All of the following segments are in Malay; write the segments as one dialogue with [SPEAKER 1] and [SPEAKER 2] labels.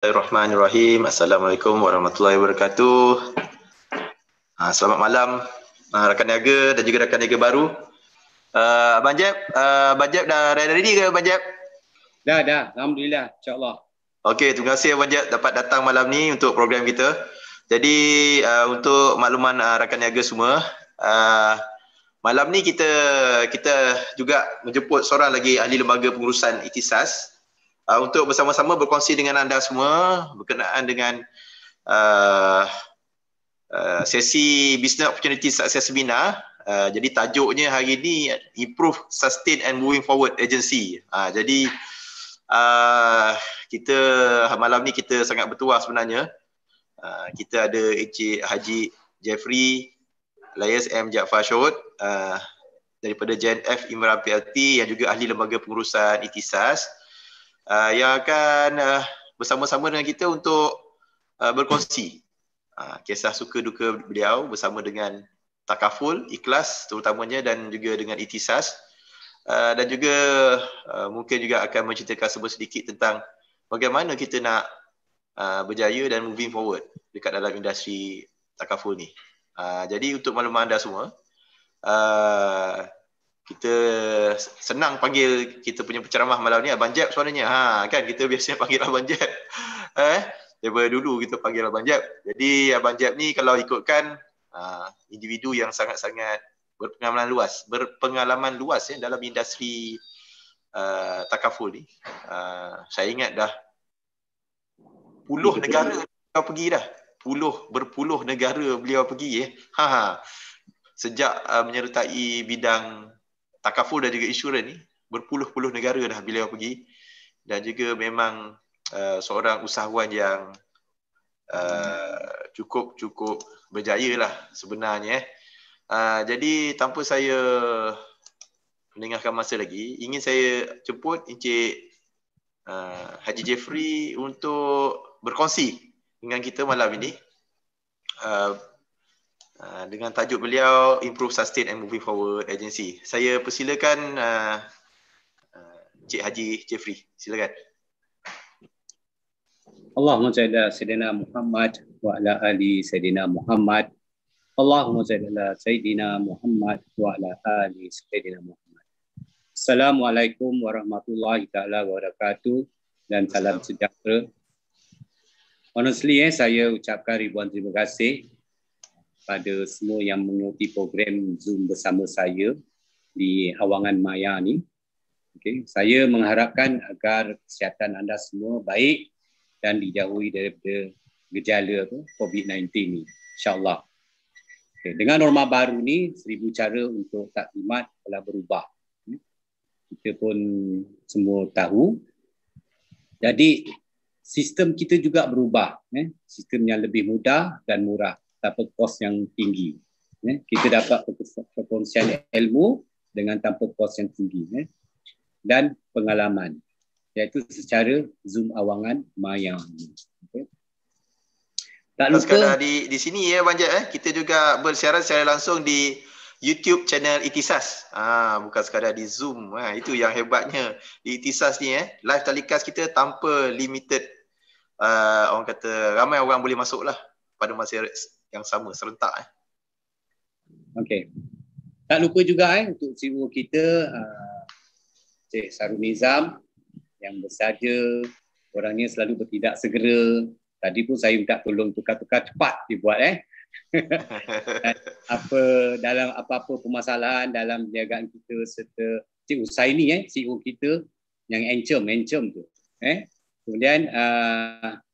[SPEAKER 1] Bismillahirrahmanirrahim. Assalamualaikum warahmatullahi wabarakatuh. Selamat malam rakan niaga dan juga rakan niaga baru. Abang Jeb dah ready ke Abang Jeb?
[SPEAKER 2] Dah. Alhamdulillah, insyaAllah.
[SPEAKER 1] Okey, terima kasih Abang Jeb dapat datang malam ni untuk program kita. Jadi untuk makluman rakan niaga semua, malam ni kita juga menjemput seorang lagi ahli lembaga pengurusan Ikhtisas untuk bersama-sama berkongsi dengan anda semua berkenaan dengan sesi Business Opportunity Success Seminar. Jadi tajuknya hari ini Improve, Sustain and Moving Forward Agency. Jadi kita malam ni kita sangat bertuah sebenarnya. Kita ada Encik Haji Jeffrey Elias M. Jaafar Syot daripada JNF Imran PLT yang juga ahli lembaga pengurusan Ikhtisas yang akan bersama-sama dengan kita untuk berkongsi kisah suka duka beliau bersama dengan takaful, ikhlas terutamanya dan juga dengan Ikhtisas dan juga mungkin juga akan menceritakan sedikit tentang bagaimana kita nak berjaya dan moving forward dekat dalam industri takaful ni. Jadi untuk makluman anda semua, kita senang panggil kita punya penceramah malam ni Abang Jeb suaranya. Kan kita biasanya panggil Abang Jeb. Daripada dulu kita panggil Abang Jeb. Jadi Abang Jeb ni kalau ikutkan individu yang sangat-sangat berpengalaman luas dalam industri takaful ni. Saya ingat dah puluh negara beliau pergi dah. Berpuluh negara beliau pergi sejak menyertai bidang takaful dan juga insurans ni, berpuluh-puluh negara dah beliau pergi dan juga memang seorang usahawan yang cukup berjaya lah sebenarnya. Jadi tanpa saya meninggalkan masa lagi, ingin saya jemput Encik Haji Jeffrey untuk berkongsi dengan kita malam ini dengan tajuk beliau Improve, Sustain and Moving Forward Agency. Saya persilakan Encik Haji Jeffrey, silakan.
[SPEAKER 2] Allahumma salli ala Sayyidina Muhammad wa ala ali Sayyidina Muhammad. Allahumma salli ala Sayyidina Muhammad wa ala ali Sayyidina Muhammad. Assalamualaikum warahmatullahi taala wabarakatuh dan salam sejahtera. Honestly, saya ucapkan ribuan terima kasih pada semua yang mengikuti program Zoom bersama saya di Hawangan Maya ni. Okay. Saya mengharapkan agar kesihatan anda semua baik dan dijauhi daripada gejala COVID-19 ni, insyaAllah. Okay. Dengan norma baru ni, 1000 cara untuk taklimat telah berubah. Kita pun semua tahu. Jadi, sistem kita juga berubah. Sistem yang lebih mudah dan murah tanpa kos yang tinggi. Kita dapat perkongsian ilmu dengan tanpa kos yang tinggi. Dan pengalaman. Iaitu secara Zoom Hawangan Maya. Okay. Tak lupa
[SPEAKER 1] sekadar di sini Abang Jeb, kita juga bersiaran secara langsung di YouTube channel Ikhtisas. Bukan sekadar di Zoom. Itu yang hebatnya di Ikhtisas ni. Live telecast kita tanpa limited. Orang kata ramai orang boleh masuk lah pada masa yang sama, serentak.
[SPEAKER 2] Okey. Tak lupa juga untuk CEO kita Cik Sarul Nizam yang bersaja, orangnya selalu bertindak segera. Tadi pun saya minta tolong tukar-tukar cepat dibuat dalam apa-apa permasalahan dalam perniagaan kita serta Cik Usaini CEO kita yang encem tu. Kemudian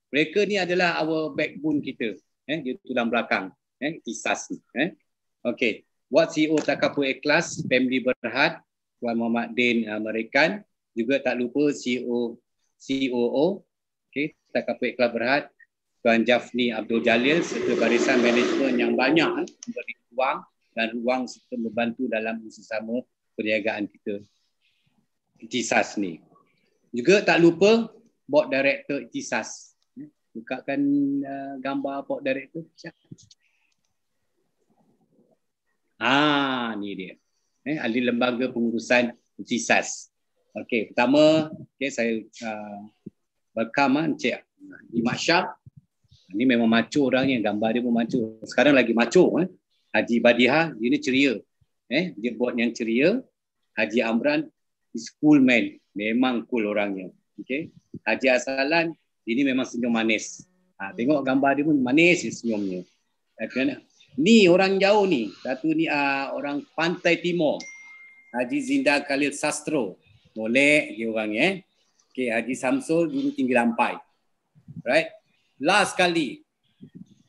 [SPEAKER 2] mereka ni adalah our backbone kita, dia tulang belakang, Ikhtisas ni. Okey, buat CEO Takaful Ikhlas Family Berhad Tuan Muhammad Din Amerikan, juga tak lupa COO Takaful Ikhlas Berhad Tuan Jafni Abdul Jalil serta barisan management yang banyak memberi ruang serta membantu dalam bersama perniagaan kita Ikhtisas ni. Juga tak lupa Board Director Ikhtisas. Bukakan gambar Board Director. Ni dia. Ahli lembaga pengurusan Ikhtisas. Okey, pertama saya welcome Encik Haji Mak Syah. Ini memang macho orangnya, gambar dia pun macho. Sekarang lagi macho. Haji Badiha, dia ni ceria. Dia buat yang ceria. Haji Amran, cool man. Memang cool orangnya. Okay. Haji Asalan, ini memang senyum manis. Tengok gambar dia pun manis senyumnya. Ni orang jauh ni. Satu ni orang Pantai Timur. Haji Zinda Khalil Sastro. Molek dia orangnya. Okay, Haji Samsul dulu tinggi Lampai. Right? Last kali.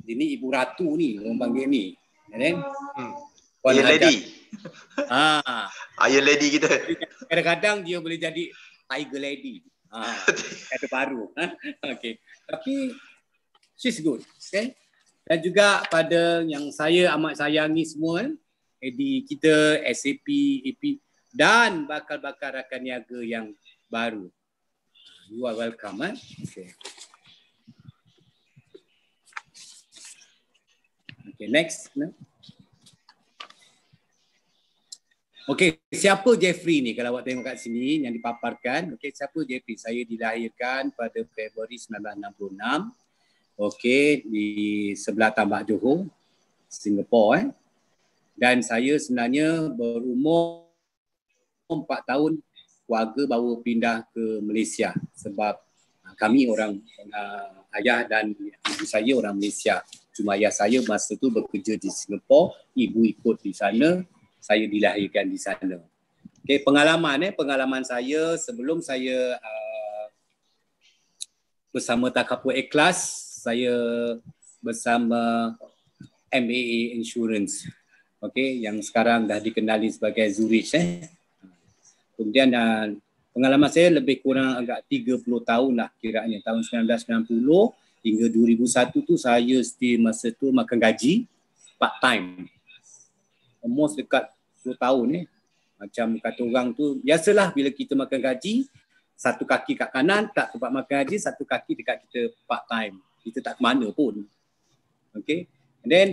[SPEAKER 2] Ini Ibu Ratu ni, orang panggil ni. Iron
[SPEAKER 1] Lady. Iron Lady kita.
[SPEAKER 2] Kadang-kadang dia boleh jadi Tiger Lady. Ada baru. Okay. Tapi she's good. Okay? Dan juga pada yang saya amat sayangi semua, AD kita, SAP, AP dan bakal-bakal rakan niaga yang baru. You are welcome. Okay. Okay, next. Okay, siapa Jeffrey ni? Kalau awak tengok kat sini yang dipaparkan. Okay, siapa Jeffrey? Saya dilahirkan pada Februari 1966. Okay, di sebelah Tambak Johor, Singapura. Dan saya sebenarnya berumur 4 tahun, keluarga baru pindah ke Malaysia. Sebab kami orang ayah dan ibu saya orang Malaysia. Cuma ayah saya masa tu bekerja di Singapura, ibu ikut di sana, saya dilahirkan di sana. Okay, pengalaman saya sebelum saya bersama Takaful Ikhlas, saya bersama MAA Insurance. Okay, yang sekarang dah dikenali sebagai Zurich. Kemudian pengalaman saya lebih kurang agak 30 tahun lah kiranya. Tahun 1990 hingga 2001 tu saya still masa tu makan gaji part time. Almost dekat 10 tahun Macam kata orang tu, biasalah bila kita makan gaji, satu kaki kat kanan tak tempat makan gaji, satu kaki dekat kita part time. Kita tak ke mana pun. Okay. And then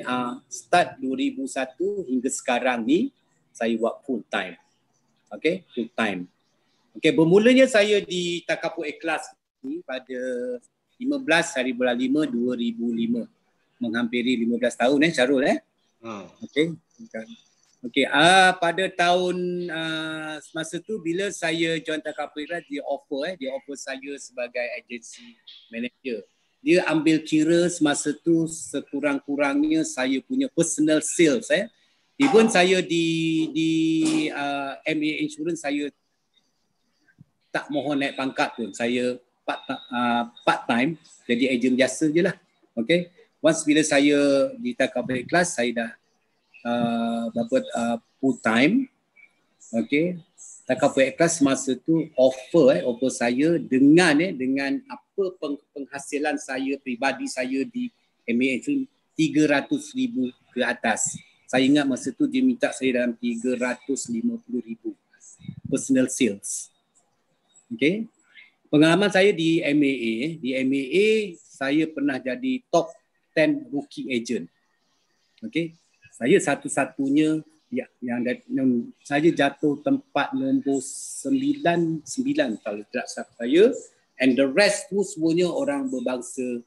[SPEAKER 2] start 2001 hingga sekarang ni saya buat full time. Okay, full time. Okay, bermulanya saya di Takaful Ikhlas ni pada 15 hari bulan 5 2005. Menghampiri 15 tahun Syarul Okay. Okay, pada tahun masa tu bila saya join Takaful Ikhlas, dia offer saya sebagai agency manager. Dia ambil kira semasa tu sekurang-kurangnya saya punya personal sales Even saya di MA Insurance, saya tak mohon naik pangkat pun. Saya part time, jadi ejen biasa je lah. Okay. Once bila saya di Takaful Ikhlas, saya dah dapat full time. Okay. Takaful Ikhlas masa tu offer saya dengan apa penghasilan saya pribadi saya di MA Insurance 300,000 ke atas. Saya ingat masa tu dia minta saya dalam 350,000 personal sales. Okay. Pengalaman saya di MAA saya pernah jadi top 10 rookie agent. Okay. Saya satu-satunya yang saya jatuh tempat nombor 9 kalau tidak salah saya, and the rest tu semuanya orang berbangsa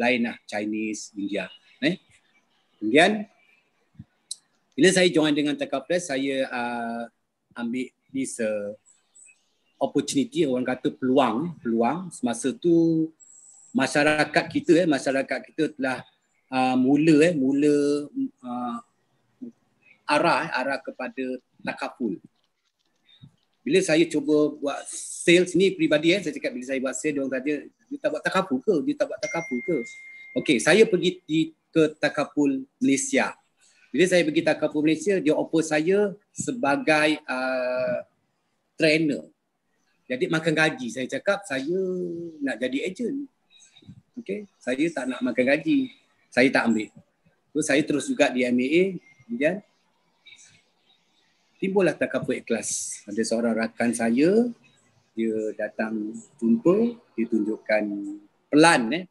[SPEAKER 2] lain lah, Chinese, India. Kemudian bila saya join dengan Takaful, saya ambil this opportunity, orang kata peluang. Semasa tu masyarakat kita telah mula arah kepada Takaful. Bila saya cuba buat sales ni peribadi, saya cakap bila saya buat sales, dia orang kata dia tak buat Takaful ke? Okey, saya pergi ke Takaful Malaysia. Bila saya pergi Takaful Malaysia, dia offer saya sebagai trainer. Jadi makan gaji. Saya cakap saya nak jadi ejen. Okey, saya tak nak makan gaji. Saya tak ambil. Terus saya terus juga di MAA. Kemudian timbullah Takaful Ikhlas. Ada seorang rakan saya, dia datang jumpa, dia tunjukkan pelan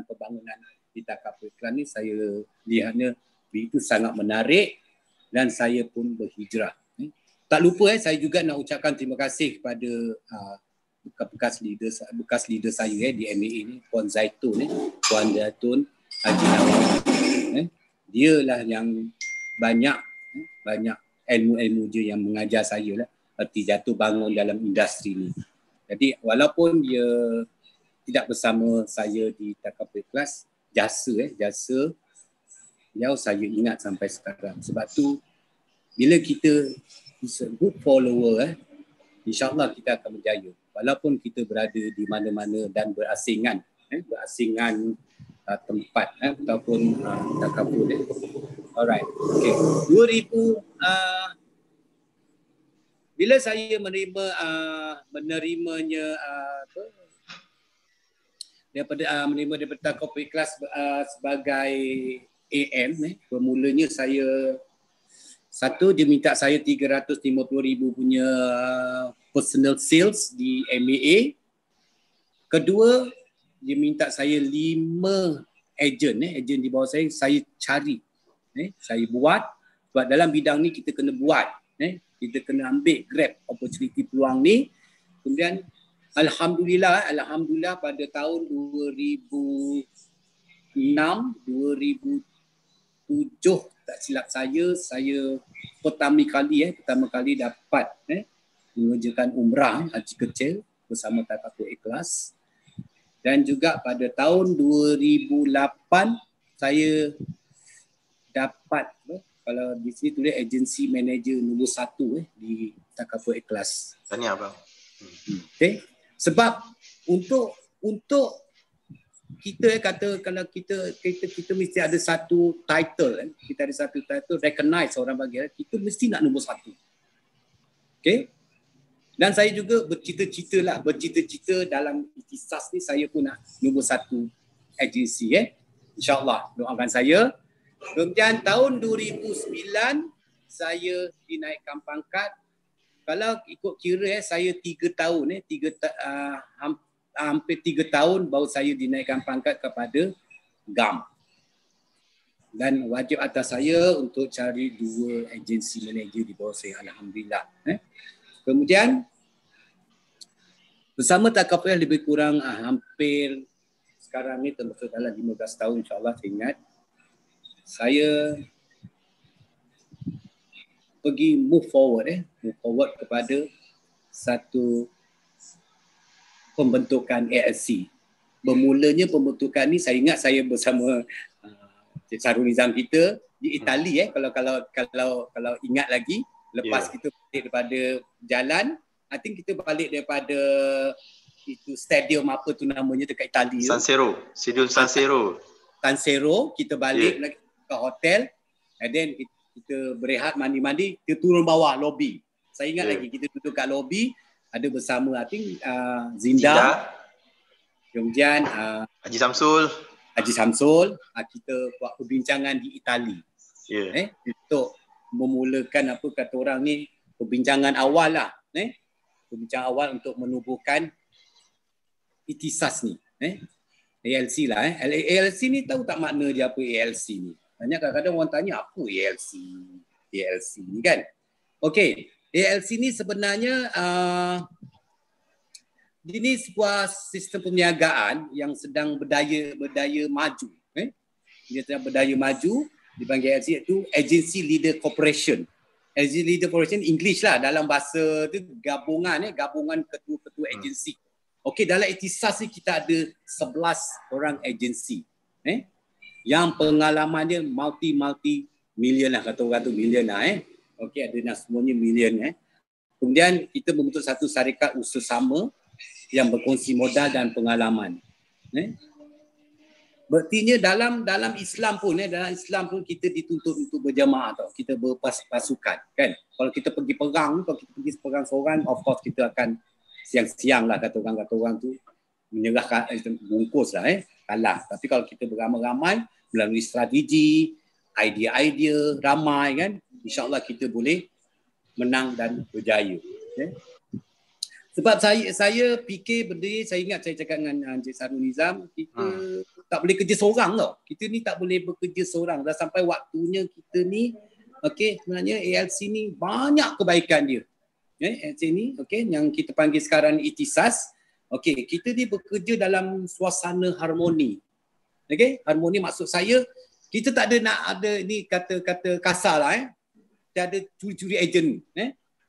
[SPEAKER 2] pembangunan di Takaful Ikhlas ni. Saya lihatnya itu sangat menarik dan saya pun berhijrah. Tak lupa saya juga nak ucapkan terima kasih kepada bekas leader saya di MAA ni, Puan Zaitun Haji Nawaz. Dialah yang banyak ilmu-ilmu dia yang mengajar saya lah erti jatuh bangun dalam industri ni. Jadi walaupun dia tidak bersama saya di Takaful Ikhlas, jasa beliau saya ingat sampai sekarang. Sebab tu bila kita is a good follower, insya-Allah kita akan berjaya. Walaupun kita berada di mana-mana dan berasingan tempat ataupun Takaful. Alright. Okay. 2000 bila saya menerimanya daripada Takaful Ikhlas sebagai AM, bermulanya saya dia minta saya 350,000 punya personal sales di MAA. Kedua, dia minta saya 5 ejen di bawah saya cari. Saya buat, sebab dalam bidang ni kita kena buat. Kita kena ambil grab opportunity peluang ni. Kemudian Alhamdulillah pada tahun 2006, 2007 tak silap saya pertama kali dapat mengerjakan umrah haji kecil bersama Takaful Ikhlas. Dan juga pada tahun 2008 saya dapat kalau di sini tulis agency manager nombor 1 di Takaful Ikhlas.
[SPEAKER 1] Tahniah bang.
[SPEAKER 2] Okay. Sebab untuk kita kata kalau kita mesti ada satu title, kita ada satu title recognize orang bagi, kita mesti nak nombor 1. Okay. Dan saya juga bercita-cita dalam ikhtisas ni saya pun nak nombor 1 agensi. InsyaAllah doakan saya. Kemudian tahun 2009 saya dinaikkan pangkat. Kalau ikut kira saya 3 tahun hampir 3 tahun baru saya dinaikkan pangkat kepada GAM. Dan wajib atas saya untuk cari 2 agensi manager di bawah saya, alhamdulillah. Kemudian bersama Takaful lebih kurang hampir sekarang ni termasuk dalam 15 tahun insya-Allah saya ingat. Saya pergi move forward kepada satu pembentukan ALC. Bermulanya pembentukan ni saya ingat saya bersama Cik Sarul Nizam kita di Itali kalau ingat lagi lepas kita balik daripada jalan, I think kita balik daripada itu stadium apa tu namanya dekat Itali,
[SPEAKER 1] San Siro, kita balik lagi ke hotel, and then kita berehat mandi, kita turun bawah lobby. Saya ingat lagi kita duduk kat lobby ada bersama I think Zinda. Kemudian Haji Samsul,
[SPEAKER 2] kita buat perbincangan di Itali. Untuk memulakan apa kata orang ni perbincangan awal lah, perbincangan awal untuk menubuhkan ikhtisas ni, ALC lah. ALC ni tahu tak makna dia apa ALC ni? Banyak kadang-kadang orang tanya apa ALC ni kan. Okey, ALC ni sebenarnya ini sebuah sistem perniagaan yang sedang berdaya maju. Dia sedang berdaya maju, dipanggil ALC iaitu Agency Leader Corporation. Agency Leader Corporation English lah, dalam bahasa tu gabungan ketua-ketua agensi. Okey, dalam ikhtisas ni kita ada 11 orang agensi. Yang pengalamannya multi million lah, kata orang tu million lah. Okey, ada nak semuanya million. Kemudian kita membentuk satu syarikat usaha sama yang berkongsi modal dan pengalaman. Berartinya dalam Islam pun kita dituntut untuk berjamaah tau. Kita berpasukan kan. Kalau kita pergi perang seorang, of course kita akan siang-siang lah kata orang tu menyerahkan bungkus lah kalah. Tapi kalau kita beramai-ramai melalui strategi, idea ramai kan, insya-Allah kita boleh menang dan berjaya. Sebab saya fikir benda ni, saya ingat saya cakap dengan Encik Sarul Nizam, kita tak boleh kerja seorang tau. Kita ni tak boleh bekerja seorang. Dah sampai waktunya kita ni, okey, sebenarnya ALC ni banyak kebaikan dia. sini, okey, yang kita panggil sekarang ikhtisas. Okey, kita ni bekerja dalam suasana harmoni. Okey, harmoni maksud saya kita tak ada nak ada ni kata-kata kasar lah kita ada curi-curi ejen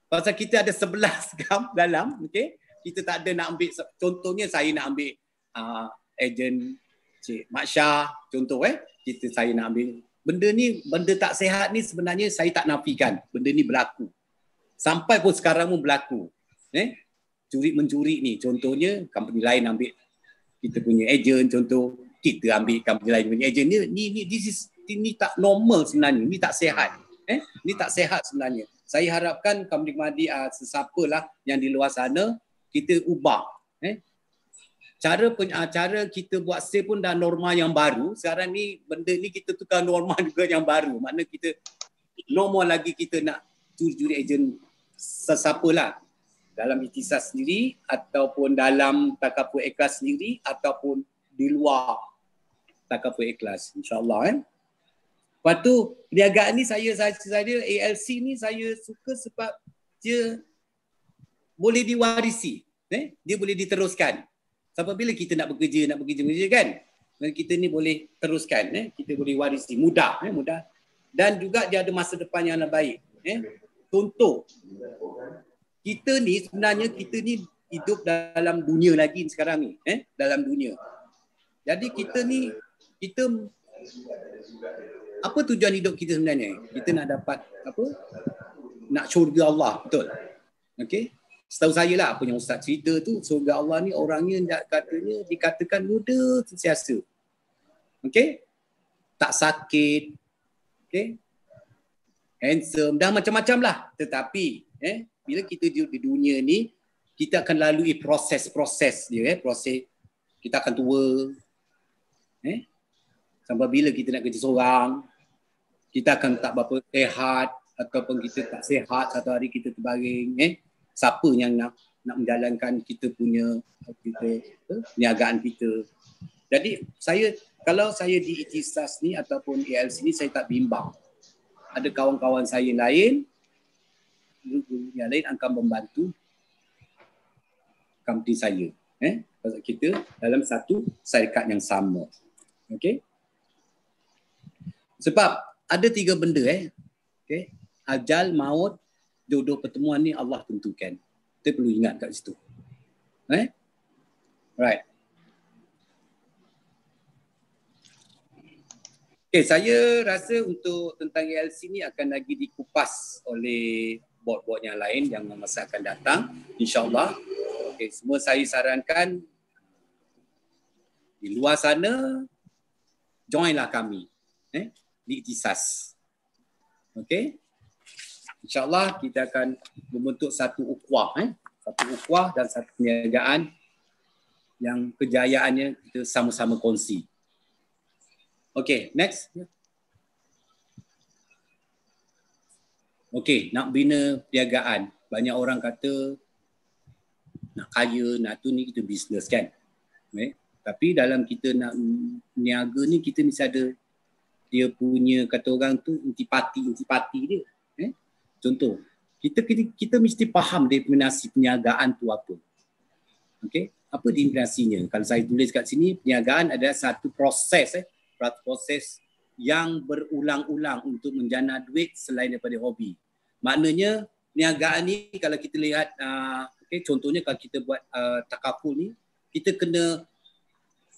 [SPEAKER 2] pasal kita ada 11 gam dalam, okey. Kita tak ada nak ambil, contohnya saya nak ambil ejen Cik Mak Syah, contoh saya nak ambil benda ni, benda tak sihat ni sebenarnya saya tak nafikan, benda ni berlaku. Sampai pun sekarang pun berlaku. Curi-mencuri ni, contohnya company lain ambil kita punya ejen, contoh kita ambil company lain punya ejen ni tak normal sebenarnya, ni tak sihat. Ni tak sihat sebenarnya. Saya harapkan kamdi-kamdi sesiapalah yang di luar sana kita ubah. Cara kita buat sale pun dah norma yang baru. Sekarang ni benda ni kita tukar norma juga yang baru. Maknanya kita normal lagi kita nak curi-curi ejen sesiapalah dalam ikhtisas sendiri ataupun dalam takaful ikhlas sendiri ataupun di luar takaful ikhlas, insya-Allah. Lepas tu perniagaan ni saya ALC ni saya suka sebab dia boleh diwarisi, dia boleh diteruskan. Sampai bila kita nak bekerja kan, kita ni boleh teruskan, kita boleh warisi, mudah dan juga dia ada masa depan yang baik. Contoh, kita ni sebenarnya kita ni hidup dalam dunia lagi sekarang ni, dalam dunia. Jadi kita apa tujuan hidup kita sebenarnya? Kita nak dapat apa? Nak syurga Allah, betul? Okey. Setahu saya lah apa yang Ustaz cerita tu, syurga Allah ni orangnya katanya dikatakan muda sentiasa. Okey? Tak sakit. Okey? Handsome, dah macam-macam lah. Tetapi bila kita di dunia ni, kita akan lalui proses-proses dia. Proses kita akan tua. Sampai bila kita nak kerja seorang, kita akan tak berapa sehat ataupun kita tak sehat, satu hari kita terbaring. Siapa yang nak menjalankan kita punya perniagaan kita. Jadi kalau saya di ikhtisas ni ataupun ALC ni, saya tak bimbang. Ada kawan-kawan saya lain, guru yang lain akan membantu company saya. Pasal kita dalam satu syarikat yang sama. Okey. Sebab ada 3 benda okey. Ajal, maut, jodoh, pertemuan ni Allah tentukan. Kita perlu ingat kat situ. Right. Okay, saya rasa untuk tentang ALC ni akan lagi dikupas oleh bot-bot yang lain yang masa akan datang, insya-Allah. Okay, semua saya sarankan di luar sana joinlah kami di ikhtisas. Okay, insya-Allah kita akan membentuk satu ukhuwah, satu ukhuwah dan satu perniagaan yang kejayaannya kita sama-sama kongsi. Okay, next. Okay, nak bina perniagaan. Banyak orang kata nak kaya, nak tu ni kita bisnes kan. Tapi dalam kita nak niaga ni kita mesti ada dia punya, kata orang tu intipati dia. Contoh, kita mesti faham definisi perniagaan tu apa. Okay, apa definisinya? Kalau saya tulis kat sini, perniagaan adalah satu proses yang berulang-ulang untuk menjana duit selain daripada hobi. Maknanya perniagaan ni kalau kita lihat contohnya kalau kita buat takaful ni, kita kena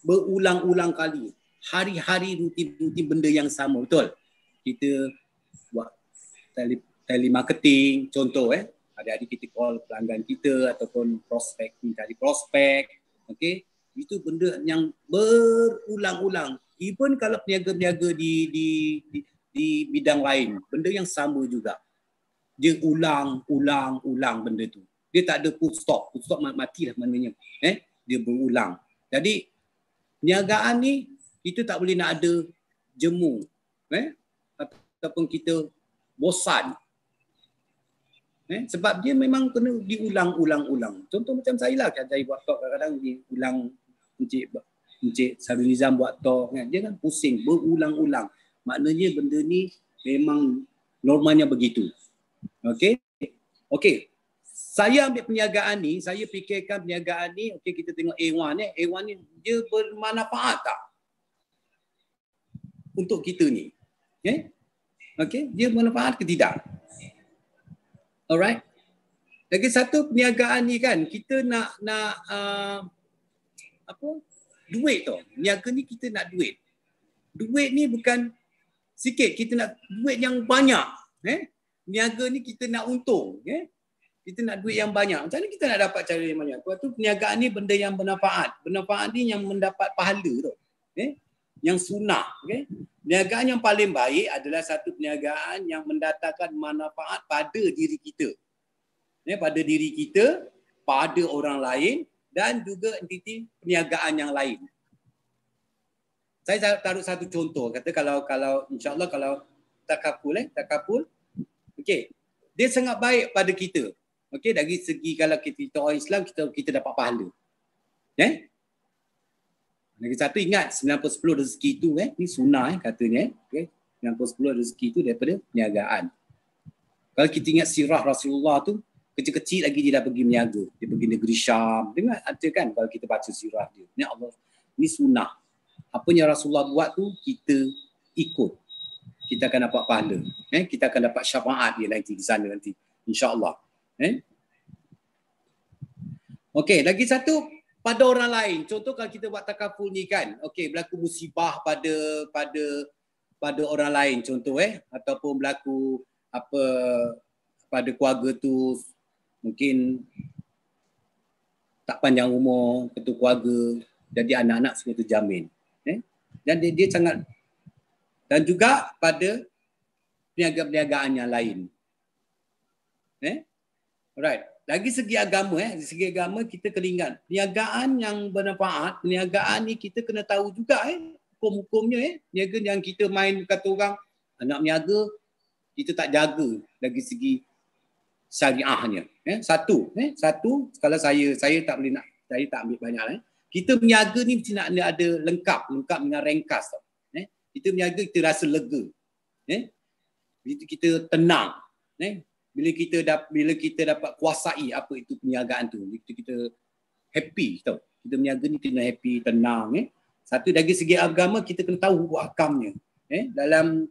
[SPEAKER 2] berulang-ulang kali, hari-hari rutin benda yang sama, betul? Kita buat telemarketing, contoh hari-hari kita call pelanggan kita ataupun prospek, mencari prospek, okey, itu benda yang berulang-ulang. Even kalau peniaga-peniaga di bidang lain, benda yang sama juga. Dia ulang benda tu. Dia tak ada full stop. Full stop matilah maknanya. Dia berulang. Jadi perniagaan ni kita tak boleh nak ada jemu. Ataupun kita bosan. Sebab dia memang kena diulang-ulang. Contoh macam saya lah, saya buat talk kadang-kadang diulang. Encik Sarul Nizam buat talk kan, dia kan pusing berulang-ulang. Maknanya benda ni memang normanya begitu. Okey. saya ambil perniagaan ni, saya fikirkan perniagaan ni, okey kita tengok A1 ni, A1 ni dia bermanfaat tak untuk kita ni? Okay? Okey, dia bermanfaat ke tidak? Alright. Lagi satu perniagaan ni kan, kita nak apa? Duit tu. Niaga ni kita nak duit. Duit ni bukan sikit, kita nak duit yang banyak. Niaga ni kita nak untung. Kita nak duit yang banyak. Macam mana kita nak dapat cara yang banyak? Sebab tu perniagaan ni benda yang bermanfaat. Bermanfaat ni yang mendapat pahala tu. Yang sunnah. Perniagaan yang paling baik adalah satu perniagaan yang mendatangkan manfaat pada diri kita. Pada diri kita, pada orang lain dan juga entiti perniagaan yang lain. Saya taruh satu contoh. Kata kalau insya-Allah kalau takaful, okey. Dia sangat baik pada kita. Okey, dari segi kalau kita orang Islam kita dapat pahala. Lagi satu ingat 90-10 rezeki itu ni sunnah katanya. Okey, 90-10 rezeki itu daripada perniagaan. Kalau kita ingat sirah Rasulullah tu, kecil-kecil lagi dia dah pergi berniaga. Dia pergi negeri Syam. Dengar ada kan kalau kita baca sirah dia. Ni Allah, ni sunnah. Apa yang Rasulullah buat tu kita ikut. Kita akan dapat pahala. Kita akan dapat syafaat dia nanti di sana nanti. InsyaAllah. Okey, lagi satu pada orang lain. Contoh kalau kita buat takaful ni kan. Okey, berlaku musibah pada orang lain contoh ataupun berlaku apa pada keluarga tu mungkin tak panjang umur ketua keluarga, jadi anak-anak semua terjamin. Dan dia sangat, dan juga pada perniagaan yang lain. Alright. Lagi segi agama, dari segi agama kita kena ingat perniagaan yang bermanfaat, perniagaan ni kita kena tahu juga hukum-hukumnya. Niaga yang kita main kata orang anak niaga kita tak jaga dari segi syariahnya. Satu kalau saya tak boleh nak, saya tak ambil banyak. Kita berniaga ni mesti nak ada lengkap dengan ringkas. Kita berniaga kita rasa lega. Kita tenang. Bila kita dapat kuasai apa itu perniagaan tu, kita happy tau. Kita berniaga ni kena happy, tenang. Satu dari segi agama kita kena tahu hukum akamnya. Dalam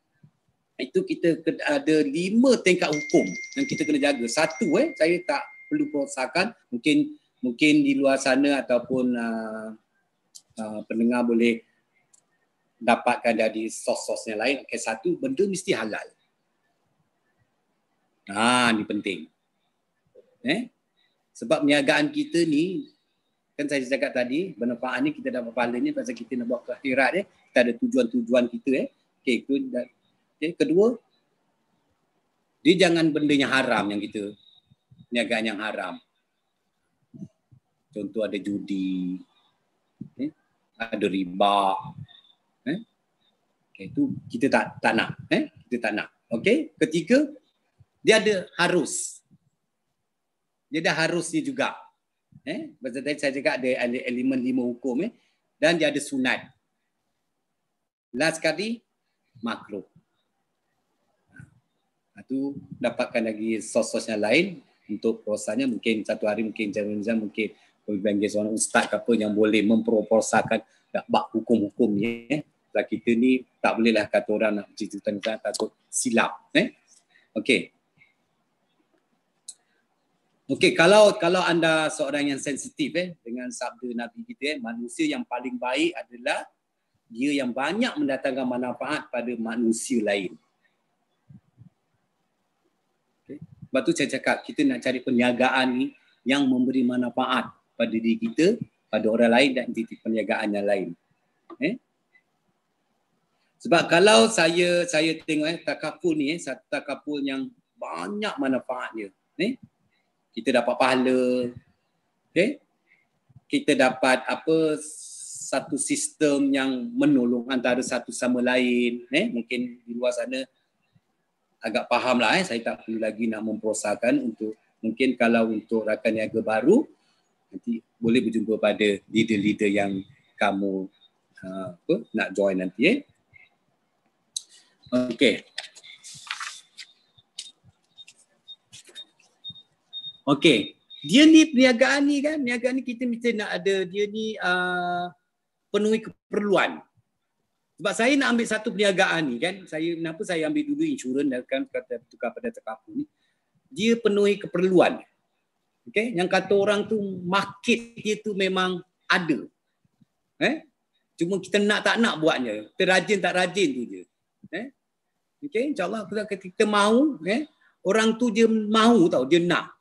[SPEAKER 2] itu kita ada 5 tingkat hukum yang kita kena jaga. Satu saya tak perlu perosakan, mungkin di luar sana ataupun pendengar boleh dapatkan dari sos-sos yang lain. Okay, satu, benda mesti halal. Ni penting. Sebab perniagaan kita ni, kan saya cakap tadi, bermanfaat ni kita dapat pahala ni pasal kita nak buat ke akhirat. Kita ada tujuan-tujuan kita. Okay, kedua, dia jangan benda yang haram yang kita, perniagaan yang haram. Contoh ada judi, ada riba. Okay, itu kita tak nak. Kita tak nak. Okay, ketiga, dia ada harus. Dia ada harusnya juga. Pasal tadi saya cakap ada elemen 5 hukum. Dan dia ada sunat. Last sekali, makruh. Itu dapatkan lagi sos-sos yang lain untuk prosesnya. Mungkin satu hari mungkin mungkin panggil seorang ustaz ke apa yang boleh memproposalkan bab hukum-hukum ni. Sebab kita ni tak bolehlah kata orang nak bercerita tentang takut silap. Okey. Okey, kalau anda seorang yang sensitif dengan sabda Nabi kita, manusia yang paling baik adalah dia yang banyak mendatangkan manfaat pada manusia lain. Sebab tu saya cakap kita nak cari perniagaan ni yang memberi manfaat pada diri kita, pada orang lain dan entiti perniagaan yang lain. Sebab kalau saya tengok takaful ni, satu takaful yang banyak manfaatnya. Kita dapat pahala. Kita dapat satu sistem yang menolong antara satu sama lain. Mungkin di luar sana agak faham lah. Saya tak perlu lagi nak memprosakan untuk, mungkin kalau untuk rakan niaga baru nanti boleh berjumpa pada leader-leader yang kamu nak join nanti. Okey. Okey. Dia ni perniagaan ni kan, perniagaan ni kita mesti nak ada dia ni penuhi keperluan. Sebab saya nak ambil satu perniagaan ni kan, kenapa saya ambil dulu insurans dan kan kata tukar pada terkapur ni, dia penuhi keperluan. Okey, yang kata orang tu market dia tu memang ada. Cuma kita nak tak nak buatnya. Kita rajin tak rajin tu je. Okey, insya-Allah kita mahu orang tu dia mahu tahu, dia nak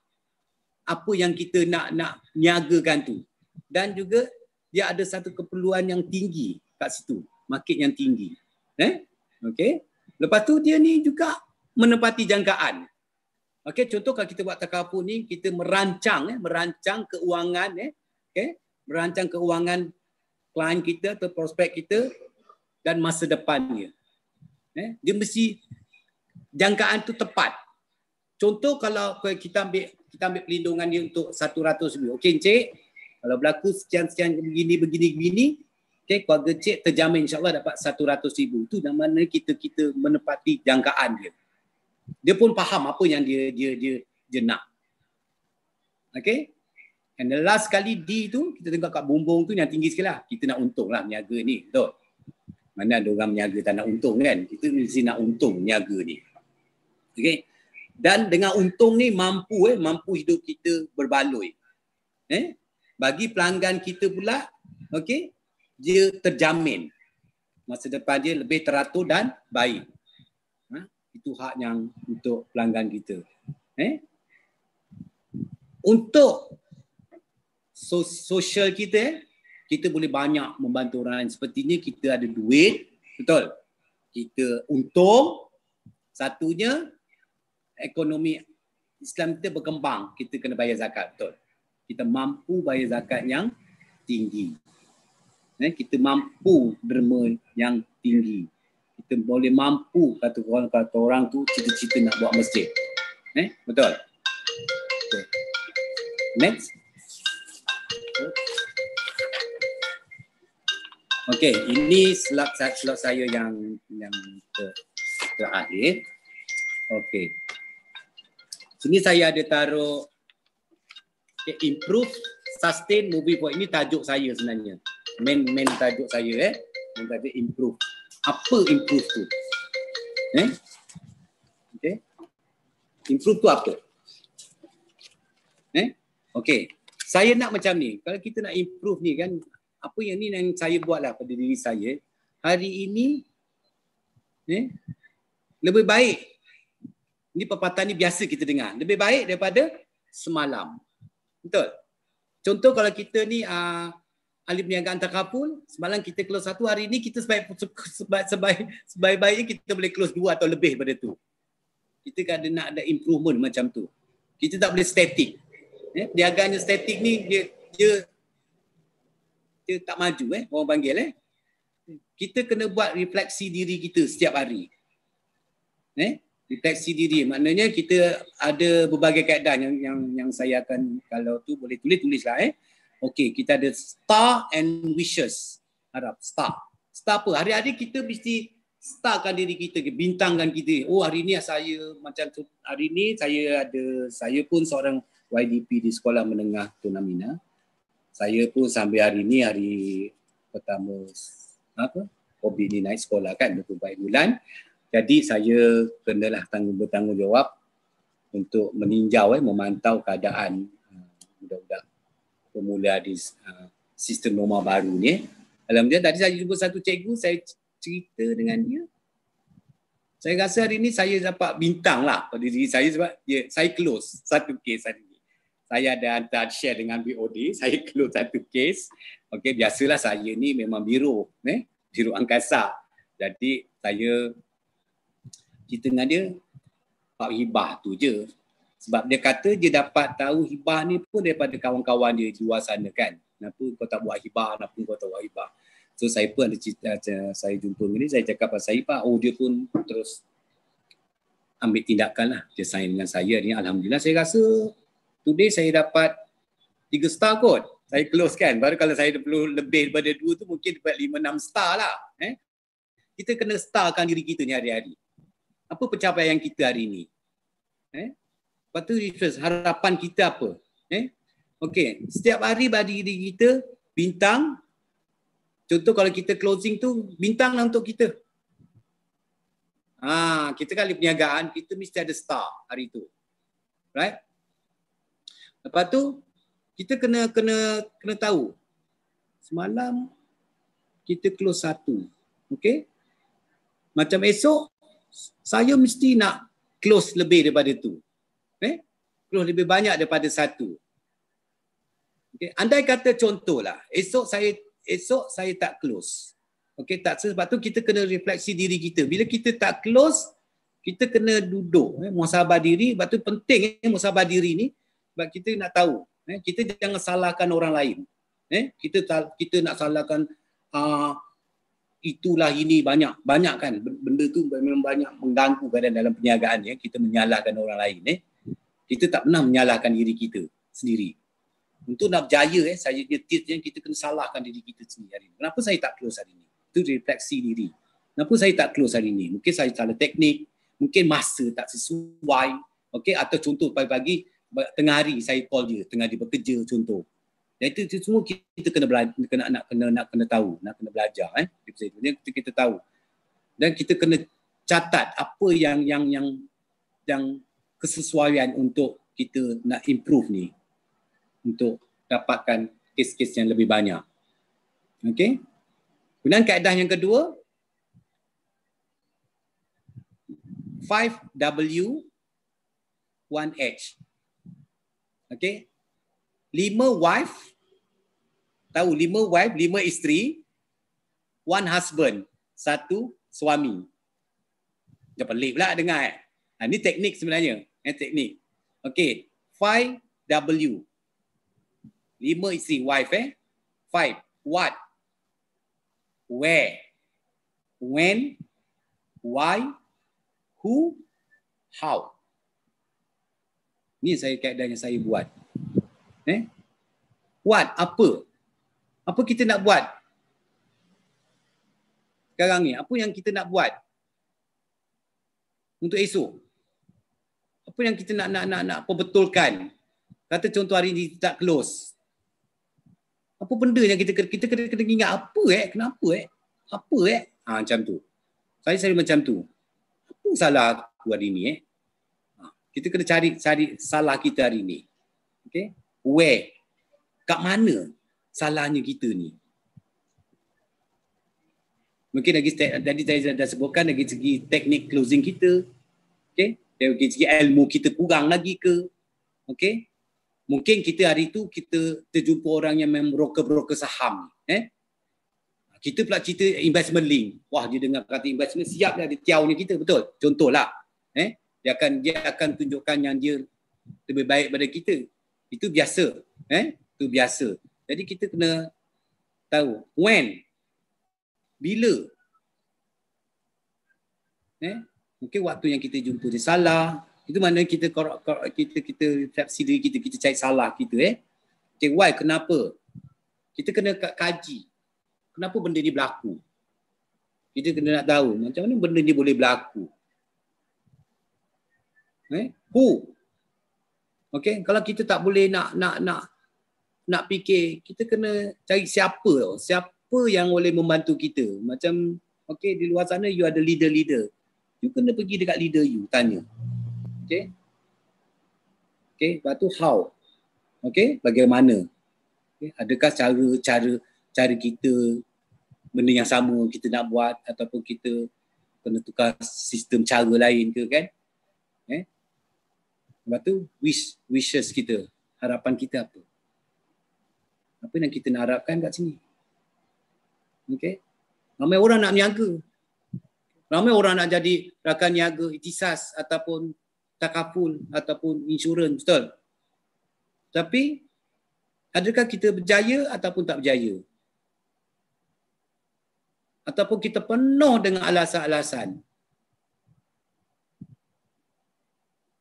[SPEAKER 2] apa yang kita nak niagakan tu. Dan juga dia ada satu keperluan yang tinggi kat situ, market yang tinggi. Okey. Lepas tu dia ni juga menepati jangkaan. Okey, contoh kalau kita buat takaful ni, kita merancang keuangan merancang keuangan klien kita atau prospek kita dan masa depannya. Dia mesti jangkaan tu tepat. Contoh kalau kita ambil pelindungan dia untuk 100,000. Okey encik, kalau berlaku sekian begini, okey, keluarga encik terjamin insya-Allah dapat 100,000. Itu yang mana kita menepati jangkaan dia. Dia pun faham apa yang dia nak. Okey? And the last kali D tu kita tengok kat bumbung tu yang tinggi sekali lah. Kita nak untung lah niaga ni, betul? Mana ada orang niaga tak nak untung kan? Kita mesti nak untung niaga ni. Okey? Dan dengan untung ni mampu hidup kita berbaloi. Bagi pelanggan kita pula, okey, dia terjamin masa depan dia lebih teratur dan baik. Itu hak yang untuk pelanggan kita. Untuk sosial kita, kita boleh banyak membantu orang lain. Sepertinya kita ada duit, betul? Kita untung, satunya ekonomi Islam kita berkembang, kita kena bayar zakat, betul? Kita mampu bayar zakat yang tinggi. Kita mampu derma yang tinggi. Kita boleh mampu kata orang tu cita-cita nak buat masjid. Betul? Okay. Next. Okey, ini slot saya yang terakhir. Okey. Sini saya ada taruh improve, sustain, moving forward. Ini tajuk saya sebenarnya. Main tajuk saya main tajuk improve. Apa improve tu? Okey. Improve tu apa? Okey. Saya nak macam ni. Kalau kita nak improve ni kan, apa yang ni yang saya buatlah pada diri saya. Hari ini lebih baik. Ini pepatah ni biasa kita dengar. Lebih baik daripada semalam. Betul? Contoh kalau kita ni ahli perniagaan takaful, semalam kita close 1, hari ni kita sebaik-baiknya kita boleh close 2 atau lebih pada tu. Kita kan nak ada improvement macam tu. Kita tak boleh static. Perniagaannya static ni dia tak maju orang panggil Kita kena buat refleksi diri kita setiap hari. Refleksi diri maknanya kita ada berbagai keadaan yang saya akan, kalau tu boleh tulislah Okey, kita ada star and wishes. Harap star. Star apa? Hari-hari kita mesti starkan diri kita, bintangkan kita. Oh, hari ni saya macam tu. Hari ni saya pun seorang YDP di Sekolah Menengah Tun Aminah. Saya pun sampai hari ni hari pertama COVID ni naik sekolah kan 24 bulan. Jadi saya kenalah bertanggungjawab untuk meninjau memantau keadaan budak-budak pemula di sistem norma baru ni. Alhamdulillah tadi saya jumpa satu cikgu, saya cerita dengan dia. Saya rasa hari ni saya dapat bintang lah pada diri saya sebab saya close satu kes hari ni. Saya ada hantar share dengan BOD, saya close satu kes. Okey, biasalah saya ni memang biro angkasa. Jadi saya cerita dengan dia, Pak hibah tu je. Sebab dia kata dia dapat tahu hibah ni pun daripada kawan-kawan dia di luar sana kan. Kenapa kau tak buat hibah? Kenapa kau tak buat hibah? So saya pun ada cerita, saya jumpa dengan dia, saya cakap pasal hibah. Oh, dia pun terus ambil tindakan lah. Dia sign dengan saya ni. Alhamdulillah saya rasa today saya dapat 3 star kot. Saya close kan. Baru kalau saya perlu lebih daripada 2 tu mungkin dapat 5-6 star lah. Kita kena starkan diri kita ni hari-hari. Apa pencapaian kita hari ni? Lepas tu refresh, harapan kita apa? Okey, setiap hari bagi diri kita bintang. Contoh kalau kita closing tu, bintang lah untuk kita. Kita kali perniagaan, kita mesti ada star hari tu. Right? Lepas tu, kita kena tahu. Semalam, kita close 1. Okey? Macam esok, saya mesti nak close lebih daripada tu. Close lebih banyak daripada 1. Okay. Andai kata contohlah, esok saya tak close. Okey, tak, sebab tu kita kena refleksi diri kita. Bila kita tak close, kita kena duduk, muhasabah diri. Sebab tu penting muhasabah diri ni, sebab kita nak tahu, kita jangan salahkan orang lain. Kita nak salahkan itulah ini banyak kan. Benda tu memang banyak mengganggu kadang dalam perniagaan, kita menyalahkan orang lain. Kita tak pernah menyalahkan diri kita sendiri. Untuk nak berjaya, saya punya tips kita kena salahkan diri kita sendiri hari ini. Kenapa saya tak close hari ini? Itu refleksi diri. Kenapa saya tak close hari ini? Mungkin saya salah teknik, mungkin masa tak sesuai. Okey, atau contoh pagi-pagi tengah hari saya call dia, tengah dia bekerja contoh. Dan itu semua kita kena tahu, nak kena belajar kita tahu. Dan kita kena catat apa yang kesesuaian untuk kita nak improve ni, untuk dapatkan kes-kes yang lebih banyak. Okey. Kemudian kaedah yang kedua, 5W 1H. Okey. 5 wife, tahu 5 wife, 5 isteri, 1 husband, 1 suami. Dia pelik pula dengar. Ini teknik sebenarnya. Teknik. Okey. 5W. 5 isteri, wife 5. What? Where? When? Why? Who? How? Ni kaedah yang saya buat. What? Apa? Apa kita nak buat? Sekarang ni, apa yang kita nak buat untuk esok? Apa yang kita nak perbetulkan? Kata contoh hari ni tak close. Apa benda yang kita kena ingat apa kenapa apa macam tu. Saya selalu macam tu. Apa salah aku hari ni kita kena cari salah kita hari ni. Okey? Where? Kat mana salahnya kita ni? Mungkin tadi saya dah sebutkan dari segi teknik closing kita. Okey? Dari segi ilmu kita kurang lagi ke? Okey? Mungkin kita hari tu kita terjumpa orang yang memang broker saham. Kita pula cerita investment link. Wah, dia dengar kata investment, siap dah dia tiaunya kita, betul? Contohlah. Dia akan tunjukkan yang dia lebih baik pada kita. Itu biasa. Itu biasa. Jadi kita kena tahu when, bila. Mungkin waktu yang kita jumpa dia salah. Itu mana kita refleksi diri kita cari salah kita. Okay, why? Kenapa? Kita kena kaji. Kenapa benda ni berlaku? Kita kena nak tahu macam mana benda ni boleh berlaku. Who? Okay, kalau kita tak boleh nak fikir, kita kena cari siapa yang boleh membantu kita. Macam okay, di luar sana you ada leader. You kena pergi dekat leader you, tanya. Okay. Lepas tu how? Okay, bagaimana? Okay. Adakah cara kita benda yang sama kita nak buat ataupun kita kena tukar sistem cara lain ke kan? Lepas tu wishes kita, harapan kita apa? Apa yang kita nak harapkan kat sini? Okay. Ramai orang nak berniaga. Ramai orang nak jadi rakan niaga, ikhtisas ataupun takaful ataupun insurans, betul? Tapi adakah kita berjaya ataupun tak berjaya? Ataupun kita penuh dengan alasan-alasan?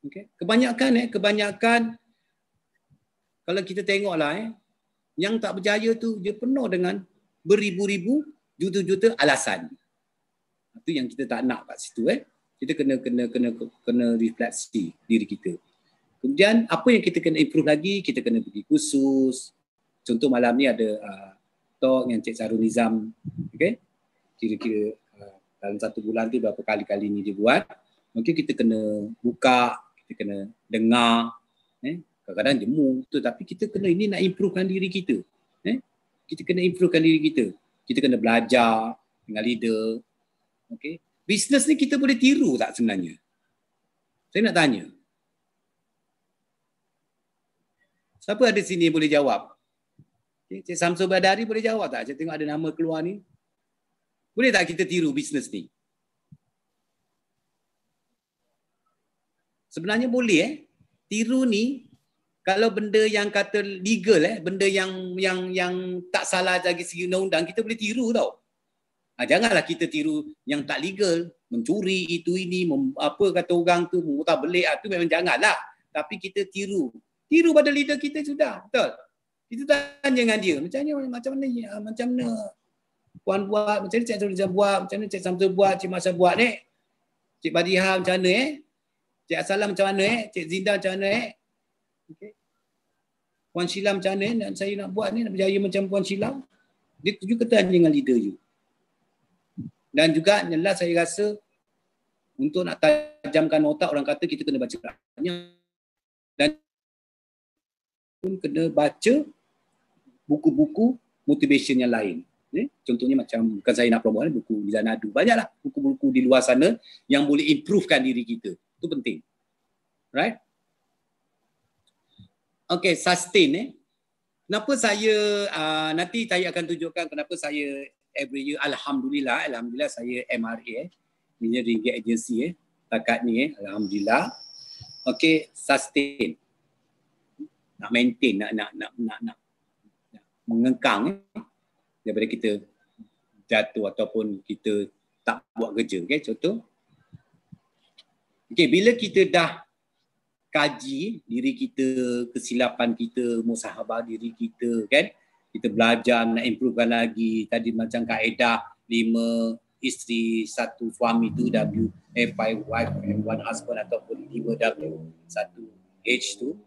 [SPEAKER 2] Okay. Kebanyakan kalau kita tengoklah yang tak berjaya tu dia penuh dengan beribu-ribu, juta-juta alasan. Itu yang kita tak nak kat situ. Kita kena refleksi diri kita. Kemudian apa yang kita kena improve lagi, kita kena pergi kursus. Contoh malam ni ada talk dengan Cik Sarul Nizam. Okay? Kira-kira dalam 1 bulan tu berapa kali-kali ni dia buat. Mungkin kita kena buka, kita kena dengar. Kadang-kadang jemu tu, tapi kita kena ini nak improvekan diri kita. Kita kena improvekan diri kita. Kita kena belajar dengan leader. Okay? Bisnes ni kita boleh tiru tak sebenarnya? Saya nak tanya. Siapa ada sini boleh jawab? Okay. Cik Samsul Badari boleh jawab tak? Saya tengok ada nama keluar ni. Boleh tak kita tiru bisnes ni? Sebenarnya boleh. Tiru ni kalau benda yang kata legal, benda yang tak salah dari segi undang-undang, kita boleh tiru tau. Janganlah kita tiru yang tak legal, mencuri itu ini, apa kata orang tu, mutabelik tu memang janganlah. Tapi kita tiru pada leader kita sudah, betul. Kita tanya dengan dia, macam mana Puan buat, macam mana Cik Samsul buat, macam mana Cik Samsul buat, Cik Masya buat ni, Cik Badiha macam mana Cik Assalam macam mana Cik Zinda macam mana okay. Puan Sheila macam mana dan saya nak buat ni, nak berjaya macam Puan Sheila. Dia juga tanya dengan leader you. Dan juga jelas saya rasa untuk nak tajamkan otak, orang kata kita kena baca banyak dan pun kena baca buku-buku motivation yang lain. Contohnya macam, bukan saya nak promote, buku Liza Nadu. Banyaklah buku-buku di luar sana yang boleh improvekan diri kita. Itu penting. Right? Okay, sustain. Kenapa saya, nanti saya akan tunjukkan kenapa saya every year, Alhamdulillah saya MRA, Engineering Agency takat ni Alhamdulillah. Okay, sustain. Nak maintain, nak mengengkang daripada kita jatuh ataupun kita tak buat kerja. Okay, contoh. Okay, bila kita dah kaji diri kita, kesilapan kita, musahabah diri kita, kan? Kita belajar nak improvekan lagi. Tadi macam kaedah 5 isteri, 1 suami tu W, 5 wife and 1 husband ataupun 5W, 1H tu.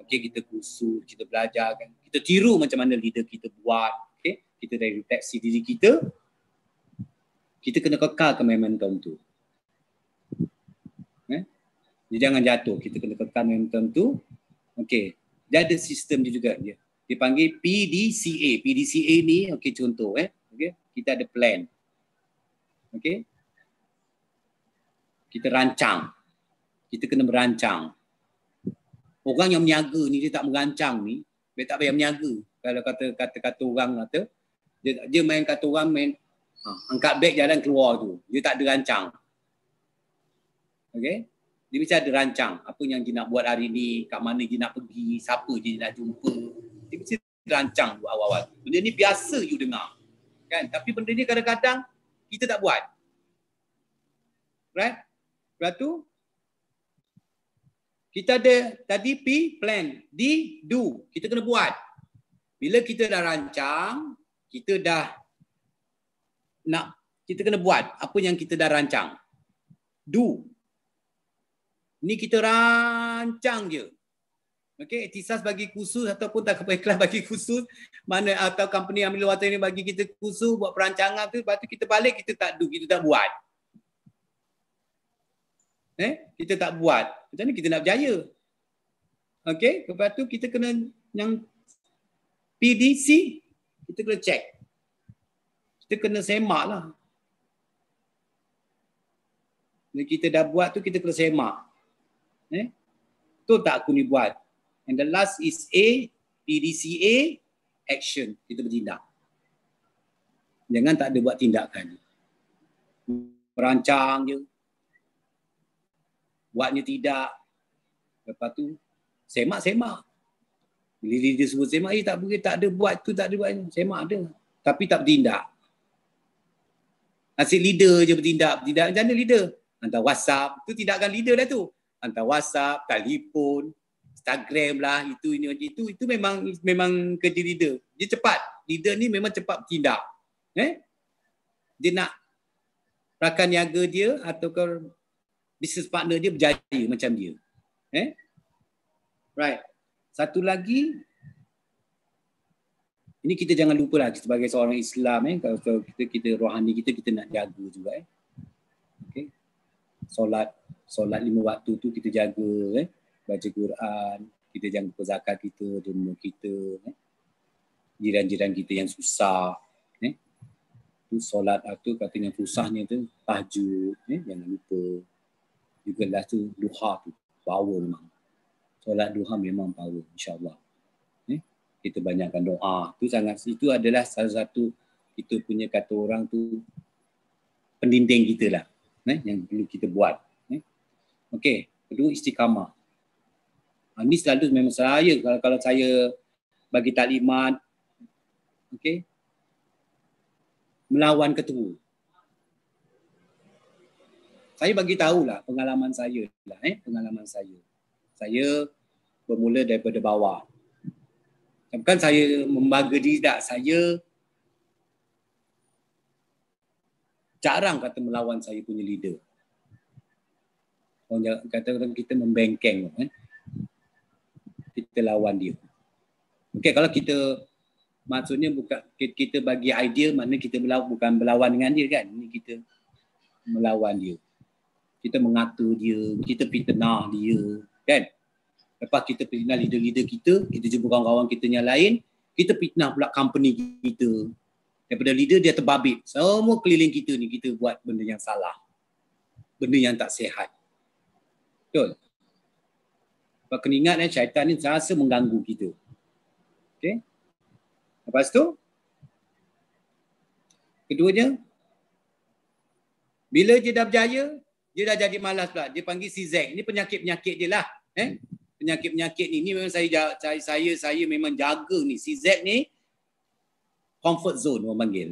[SPEAKER 2] Okay, kita kursus, kita belajar, kan? Kita tiru macam mana leader kita buat. Okay? Kita refleksi diri kita. Kita kena kekalkan momentum tu. Dia jangan jatuh. Kita kena kekal momentum tu. Okay. Dia ada sistem dia juga. Dia panggil PDCA. PDCA ni, okay, contoh. Okay. Kita ada plan. Okay. Kita rancang. Kita kena merancang. Orang yang meniaga ni, dia tak merancang ni, dia tak payah meniaga. Kalau kata orang kata, dia main kata orang angkat beg jalan keluar tu. Dia tak ada rancang. Okay. Dia mesti ada rancang. Apa yang dia nak buat hari ni, kat mana dia nak pergi, siapa dia nak jumpa. Dia mesti rancang buat awal-awal. Benda ni biasa you dengar. Kan? Tapi benda ni kadang-kadang kita tak buat. Right? Lepas tu, kita ada tadi P, plan. D, do. Kita kena buat. Bila kita dah rancang, kita kena buat apa yang kita dah rancang. Do. Ni kita rancang je. Okey, Ihtisas bagi kursus ataupun tak ikhlas bagi kursus, mana atau company ambil luar ni bagi kita kursus buat perancangan tu, lepas tu kita balik kita tak do, kita tak buat. Kita tak buat. Macam mana kita nak berjaya? Okey, lepas tu kita kena yang PDC, kita kena check. Kita kena semak lah. Bila kita dah buat tu kita kena semak. Betul tak aku ni buat? And the last is A, PDCA, action. Kita bertindak. Jangan tak ada buat tindakan. Merancang je. Buatnya tidak. Lepas tu, semak-semak. Bila dia sebut semak, tak boleh, tak ada buat tu, tak ada buat. Semak ada. Tapi tak bertindak. Nasib leader je bertindak. Bertindak macam mana leader? Hantar WhatsApp. Tu tindakan leader dah tu. Hantar WhatsApp, telefon, Instagram lah, itu memang kerja leader. Dia cepat. Leader ni memang cepat bertindak. Dia nak rakan niaga dia atau business partner dia berjaya macam dia. Right. Satu lagi, ini kita jangan lupa lah sebagai seorang Islam kalau kita rohani kita nak jaga juga Okay. Solat 5 waktu tu kita jaga baca Quran, kita jangan lupa zakat kita, derma kita, jiran-jiran kita yang susah, tu solat tu kata yang susahnya tu tahajud, jangan lupa. Juga lah tu duha tu power memang. Solat duha memang power insya-Allah. Kita banyakkan doa. Itu adalah salah satu kita punya kata orang tu pendinding kita lah. Yang perlu kita buat. Okey, kedua istiqamah. Ini selalu memang saya kalau saya bagi taklimat okey melawan ketua. Saya bagi tahulah pengalaman saya lah pengalaman saya. Saya bermula daripada bawah. Bukan saya membaga diri tak, saya jarang kata melawan saya punya leader. Orang kata kita membengkeng kita lawan dia. Okey, kalau kita maksudnya bukan kita bagi idea, maknanya kita bukan berlawan dengan dia kan. Ini kita melawan dia. Kita mengatur dia, kita fitnah dia kan. Lepas kita fitnah leader-leader kita jumpa kawan-kawan kita yang lain, kita fitnah pula company kita. Daripada leader dia terbabit. Semua keliling kita ni kita buat benda yang salah. Benda yang tak sihat. Betul? Sebab kena ingat syaitan ni rasa mengganggu kita. Okey? Lepas tu, keduanya, bila dia dah berjaya, dia dah jadi malas pula. Dia panggil si Zack. Ini penyakit-penyakit dia lah. Penyakit-penyakit ni memang saya memang jaga ni. Si Zack ni comfort zone orang panggil.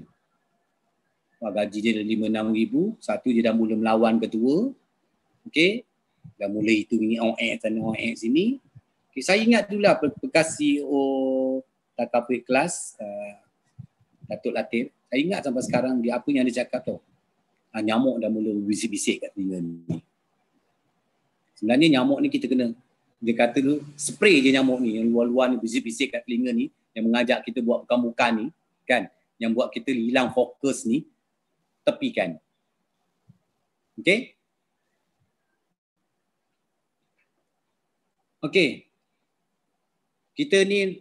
[SPEAKER 2] Gaji dia dah 5-6 ribu. Satu dia dah mula melawan ketua. Okey. Dah mula itu ini on-air sana on-air sini. Okay, saya ingat dulu lah bekas CEO Takaful Ikhlas Datuk Latif. Saya ingat sampai sekarang dia apa yang dia cakap tu. Nyamuk dah mula bisik-bisik kat telinga ni. Sebenarnya nyamuk ni kita kena, dia kata tu spray je nyamuk ni yang luar-luar ni bisik-bisik kat telinga ni yang mengajak kita buat bukan-bukan ni kan, yang buat kita hilang fokus ni, tepikan. Okey? Okey. Kita ni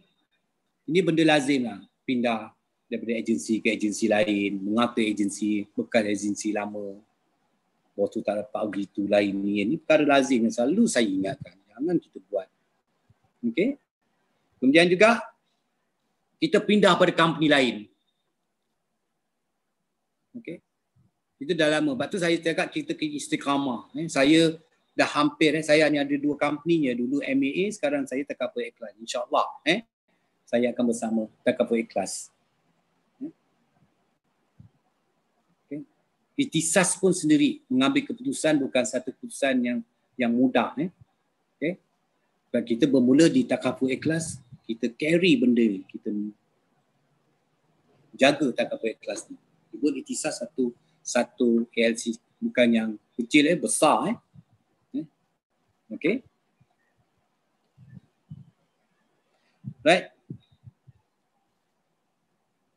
[SPEAKER 2] ini benda lazim lah pindah daripada agensi ke agensi lain, mengatur agensi bekas agensi lama. Bos tu tak dapat begitu lain ni. Ini perkara lazim yang selalu saya ingatkan. Jangan kita buat. Okey. Kemudian juga kita pindah pada company lain. Okey. Itu dah lama. Sebab tu saya cakap kita ke istiqamah. Saya dah hampir, saya hanya ada 2 company-nya. Dulu MAA, sekarang saya Takaful Ikhlas. InsyaAllah saya akan bersama Takaful Ikhlas. Okay. Ikhtisas pun sendiri mengambil keputusan bukan satu keputusan yang mudah. Okay. Dan kita bermula di Takaful Ikhlas, kita carry benda, kita jaga Takaful Ikhlas ni. Itu ikhtisas satu KLC, bukan yang kecil, besar. Okay. Right.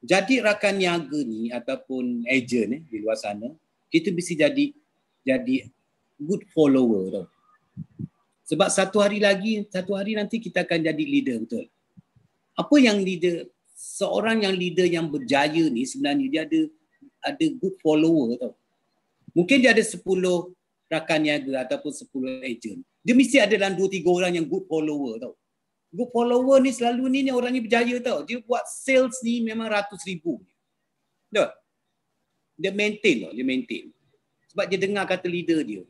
[SPEAKER 2] Jadi rakan niaga ni ataupun agent di luar sana, kita mesti jadi good follower tau. Sebab satu hari nanti kita akan jadi leader, betul. Apa yang leader, seorang yang leader yang berjaya ni sebenarnya dia ada good follower tau. Mungkin dia ada 10 rakan niaga ataupun 10 agent. Dia mesti ada dalam 2-3 orang yang good follower tau. Good follower ni selalu ni orang ni berjaya tau. Dia buat sales ni memang ratus ribu. Betul? Dia maintain. Sebab dia dengar kata leader dia.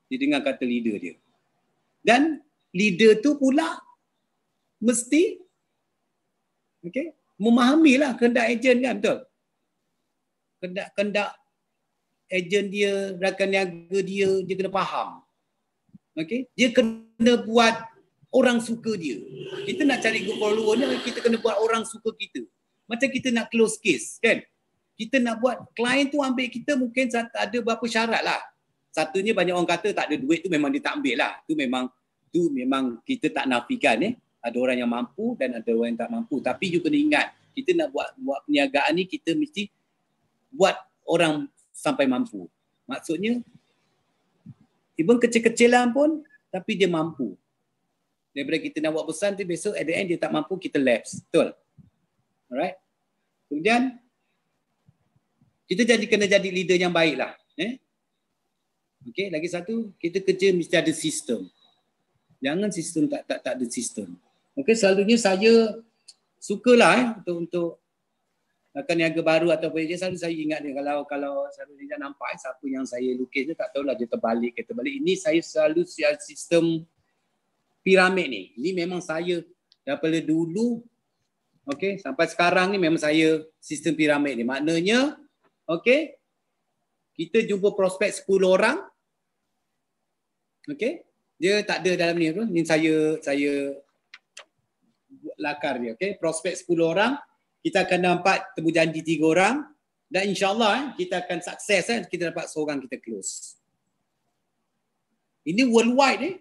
[SPEAKER 2] Dia dengar kata leader dia. Dan leader tu pula mesti memahamilah kehendak ejen kan, betul? Kehendak ejen dia, rakan niaga dia kena faham. Dia kena buat orang suka dia. Kita nak cari good follower ni, kita kena buat orang suka kita. Macam kita nak close case, kan? Kita nak buat klien tu ambil kita mungkin ada beberapa syarat lah. Satunya banyak orang kata tak ada duit tu memang dia tak ambil lah. Tu Itu memang kita tak nafikan ada orang yang mampu dan ada orang yang tak mampu. Tapi you kena ingat, kita nak buat perniagaan ni, kita mesti buat orang sampai mampu. Maksudnya, even kecil-kecilan pun, tapi dia mampu. Daripada kita nak buat besar tu, besok at the end dia tak mampu, kita lapse. Betul? Alright? Kemudian, kita kena jadi leader yang baik lah. Okay, lagi satu, kita kerja mesti ada sistem. Jangan sistem tak ada sistem. Okay, selalunya saya sukalah untuk akan niaga baru atau apa je, selalu saya ingat dia. Kalau selalu dia nampak siapa yang saya lukis dia, tak tahulah dia terbalik. Ini saya selalu sistem piramid ni. Ini memang saya daripada dulu, okay, sampai sekarang ni memang saya sistem piramid ni. Maknanya, okay, kita jumpa prospek 10 orang, okay, dia tak ada dalam ni. Ni saya lakar dia. Okay, prospek 10 orang, kita akan dapat temu janji 3 orang dan insyaAllah kita akan sukses, kita dapat seorang kita close. Ini worldwide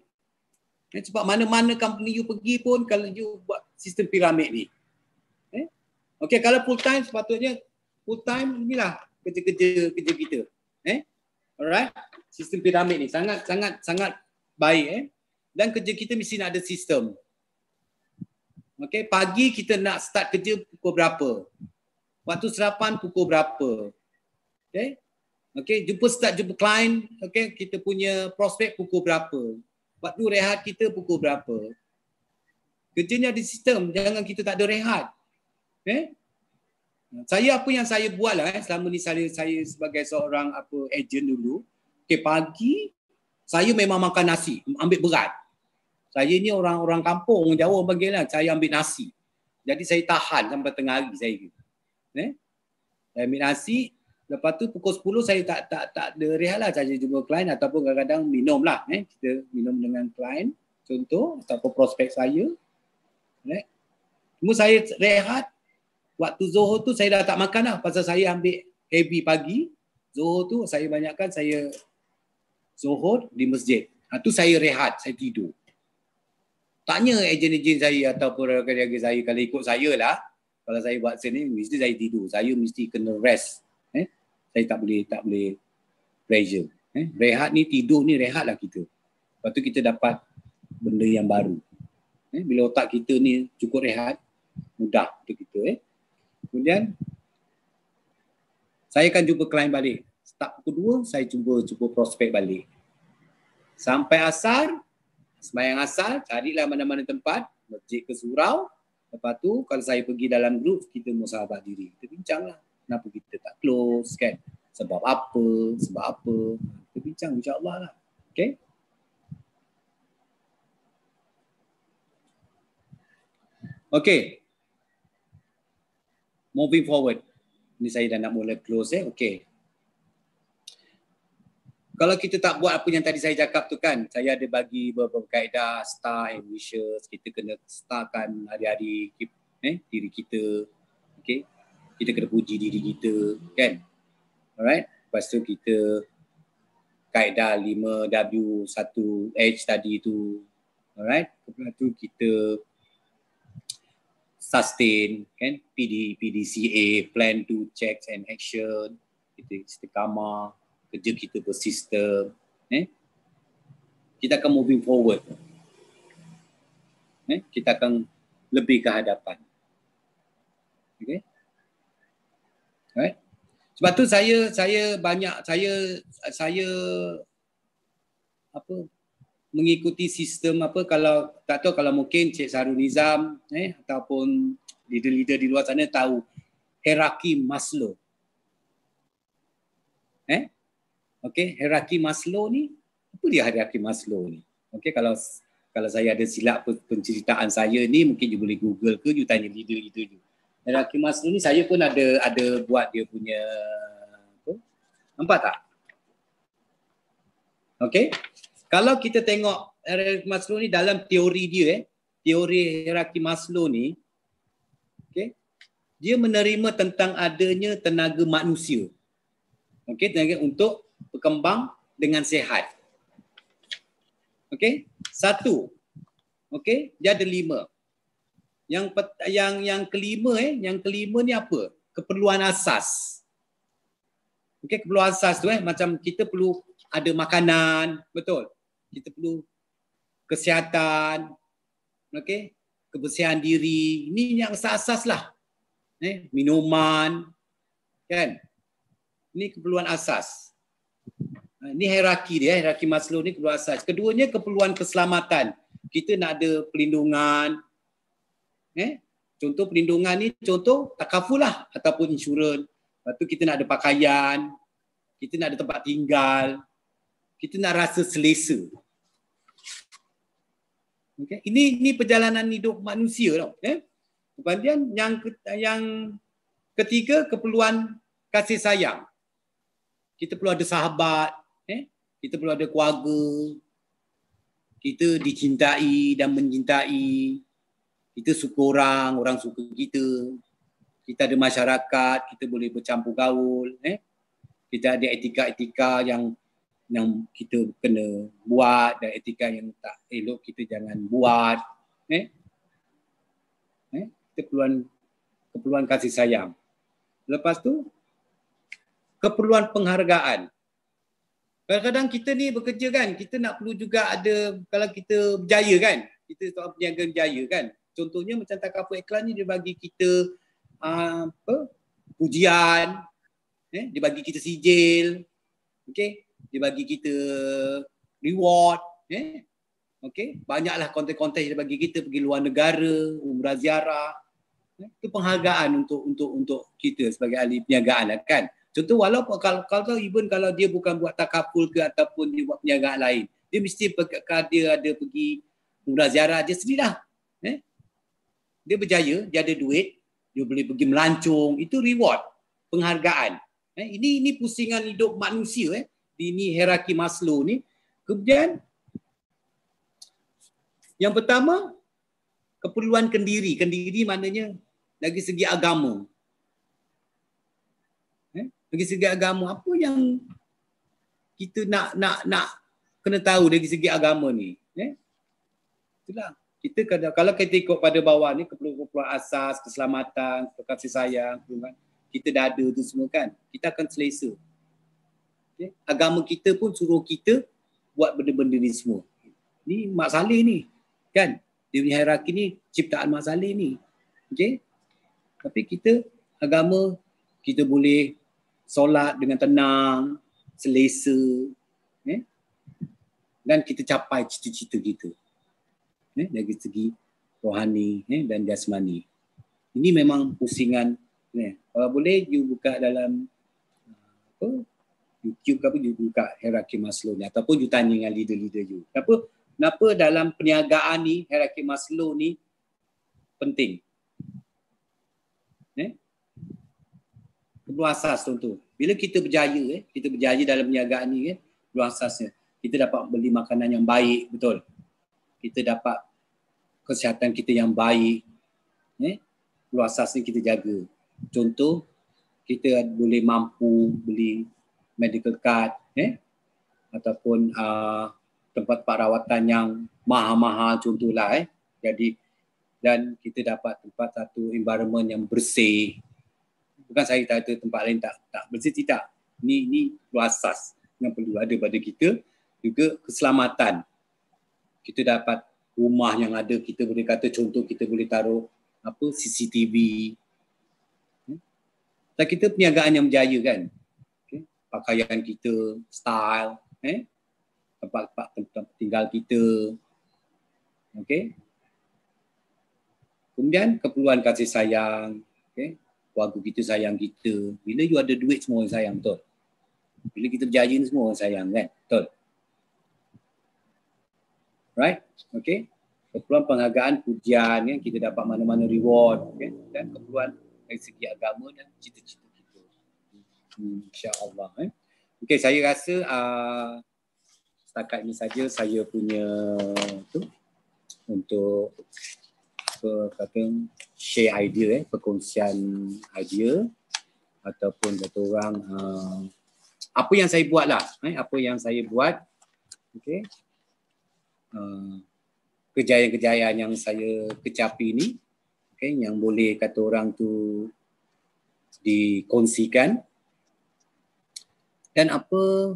[SPEAKER 2] sebab mana-mana company you pergi pun, kalau you buat sistem piramid ni. Okay, kalau full time sepatutnya full time inilah kerja kita. Alright, sistem piramid ni sangat baik. Dan kerja kita mesti nak ada sistem. Okay, pagi kita nak start kerja pukul berapa? Waktu sarapan pukul berapa? Okay, jumpa klien, okay, kita punya prospek pukul berapa? Waktu rehat kita pukul berapa? Kerjanya ada sistem, jangan kita tak ada rehat. Saya apa yang saya buat lah selama ni, saya sebagai seorang agent dulu. Okay, pagi saya memang makan nasi, ambil berat. Saya ni orang kampung, Jawa panggil lah, saya ambil nasi. Jadi saya tahan sampai tengah hari saya. Saya ambil nasi, lepas tu pukul 10 saya tak ada rehat lah. Saya jumpa klien ataupun kadang-kadang minum lah. Kita minum dengan klien, contoh, ataupun prospek saya. Cuma saya rehat, waktu Zohor tu saya dah tak makan lah. Pasal saya ambil heavy pagi. Zohor tu saya banyakkan saya Zohor di masjid. Tu saya rehat, saya tidur. Tanya ejen-ejen saya ataupun rakan-rakan saya, kalau ikut saya lah, kalau saya buat sini mesti saya tidur. Saya mesti kena rest. Saya tak boleh pressure. Rehat ni, tidur ni, rehat lah kita. Lepas tu kita dapat benda yang baru. Bila otak kita ni cukup rehat, mudah untuk kita. Kemudian saya akan jumpa klien balik. Start pukul 2, saya jumpa prospek balik. Sampai asar, sembahyang asar, carilah mana-mana tempat, masjid ke surau. Lepas tu kalau saya pergi dalam grup, kita musahabah diri. Kita bincanglah kenapa kita tak close kan? Sebab apa? Kita bincang insya-Allah lah. Okay? Okay. Moving forward. Ni saya dah nak mula close Okay. Kalau kita tak buat apa yang tadi saya cakap tu kan, saya ada bagi beberapa kaedah star and wishes. Kita kena starkan hari-hari diri kita. Okay. Kita kena puji diri kita kan. Alright. Lepas tu kita kaedah 5W1H tadi tu. Alright. Lepas tu kita sustain kan, PDCA, plan to checks and action. Kita istiqamah, kerja kita bersistem. Kita akan moving forward. Kita akan lebih ke hadapan. Okay. Alright. Sebab tu saya mengikuti sistem kalau tak tahu, kalau mungkin Cik Sarul Nizam ataupun leader-leader di luar sana tahu hierarki Maslow. Okey, hierarki Maslow ni, apa dia hierarki Maslow ni? Okey, kalau saya ada silap penceritaan saya ni, mungkin you boleh Google ke, you tanya leader-leader you. Hierarki Maslow ni saya pun ada buat dia punya nampak tak? Okey. Kalau kita tengok hierarki Maslow ni dalam teori dia, teori hierarki Maslow ni, okay, dia menerima tentang adanya tenaga manusia. Okay, tenaga untuk berkembang dengan sihat. Okay, satu, Okey, dia ada 5. Yang kelima ni apa? Keperluan asas. Okey, keperluan asas tu macam kita perlu ada makanan, betul. Kita perlu kesihatan, okey, kebersihan diri. Ini yang asas lah. Minuman, kan? Ini keperluan asas. Ini hierarki dia, hierarki Maslow ni keperluan asas. Keduanya keperluan keselamatan. Kita nak ada perlindungan. Contoh perlindungan ni, contoh takaful lah ataupun insurans. Lepas tu kita nak ada pakaian, kita nak ada tempat tinggal, kita nak rasa selesa. Okay? Ini perjalanan hidup manusia tau. Kemudian yang ketiga, keperluan kasih sayang. Kita perlu ada sahabat, kita perlu ada keluarga, kita dicintai dan mencintai, kita suka orang suka kita ada masyarakat, kita boleh bercampur gaul, kita ada etika-etika yang kita kena buat dan etika yang tak elok kita jangan buat. Kita keperluan kasih sayang. Lepas tu keperluan penghargaan. Kadang-kadang kita ni bekerja kan, kita nak perlu juga ada, kalau kita berjaya kan, kita soal perniagaan berjaya kan. Contohnya macam takaful iklan ni dia bagi kita pujian, dia bagi kita sijil, okey, dia bagi kita reward, okey, banyaklah konten-konten dia bagi kita pergi luar negara, umrah ziarah. Itu penghargaan untuk kita sebagai ahli perniagaan lah kan. Contoh walaupun kalau even kalau dia bukan buat takaful ke ataupun dia buat perniagaan lain, dia mesti dia ada pergi umrah ziarah dia sendirilah. Dia berjaya, dia ada duit, dia boleh pergi melancong, itu reward, penghargaan. Ini pusingan hidup manusia ini hierarki Maslow ni. Kemudian yang pertama keperluan kendiri. Kendiri maknanya dari segi agama. Dari segi agama apa yang kita nak kena tahu dari segi agama ni. Itulah. Kita kalau kita ikut pada bawah ni keperluan asas, keselamatan, kasih sayang, kita dah ada tu semua kan. Kita akan selesa. Okay? Agama kita pun suruh kita buat benda-benda ni semua. Ni Mak Saleh ni. Kan? Dia punya hierarki ni ciptaan Mak Saleh ni. Okay? Tapi kita agama kita boleh solat dengan tenang, selesa. Dan kita capai cita-cita kita. Dari segi rohani dan jasmani. Ini memang pusingan. Kalau boleh you buka dalam YouTube ke apa, you buka hierarki Maslow ni ataupun you tanya dengan leader-leader you. Kenapa dalam perniagaan ni hierarki Maslow ni penting? Keperluan asas contoh. Bila kita berjaya dalam perniagaan ni keperluan asasnya. Kita dapat beli makanan yang baik, betul. Kita dapat kesihatan kita yang baik. Keperluan asas ni kita jaga. Contoh, kita boleh mampu beli medical card, ataupun tempat perawatan yang mahal-mahal contohlah. Jadi, dan kita dapat tempat satu environment yang bersih. Bukan saya kata tempat lain tak bersih, tidak. Ini keperluan asas yang perlu ada pada kita. Juga keselamatan. Kita dapat rumah yang ada, kita boleh kata contoh kita boleh taruh CCTV. Dan kita perniagaan yang berjaya kan. Okay. Pakaian kita, style, tempat tinggal kita. Okay. Kemudian keperluan kasih sayang. Okay. Keluarga kita sayang kita. Bila you ada duit semua orang sayang, betul. Bila kita berjaya ni semua orang sayang kan, betul. Right? Okay. Keperluan penghargaan, pujian, kita dapat mana-mana reward, dan keperluan dari segi agama dan cita-cita kita. InsyaAllah. Okay, saya rasa setakat ini saja saya punya untuk share idea, perkongsian idea ataupun kata orang apa yang saya buat lah, apa yang saya buat. Okay. kejayaan-kejayaan yang saya kecapi ni, okay, yang boleh kata orang tu dikongsikan. Dan apa,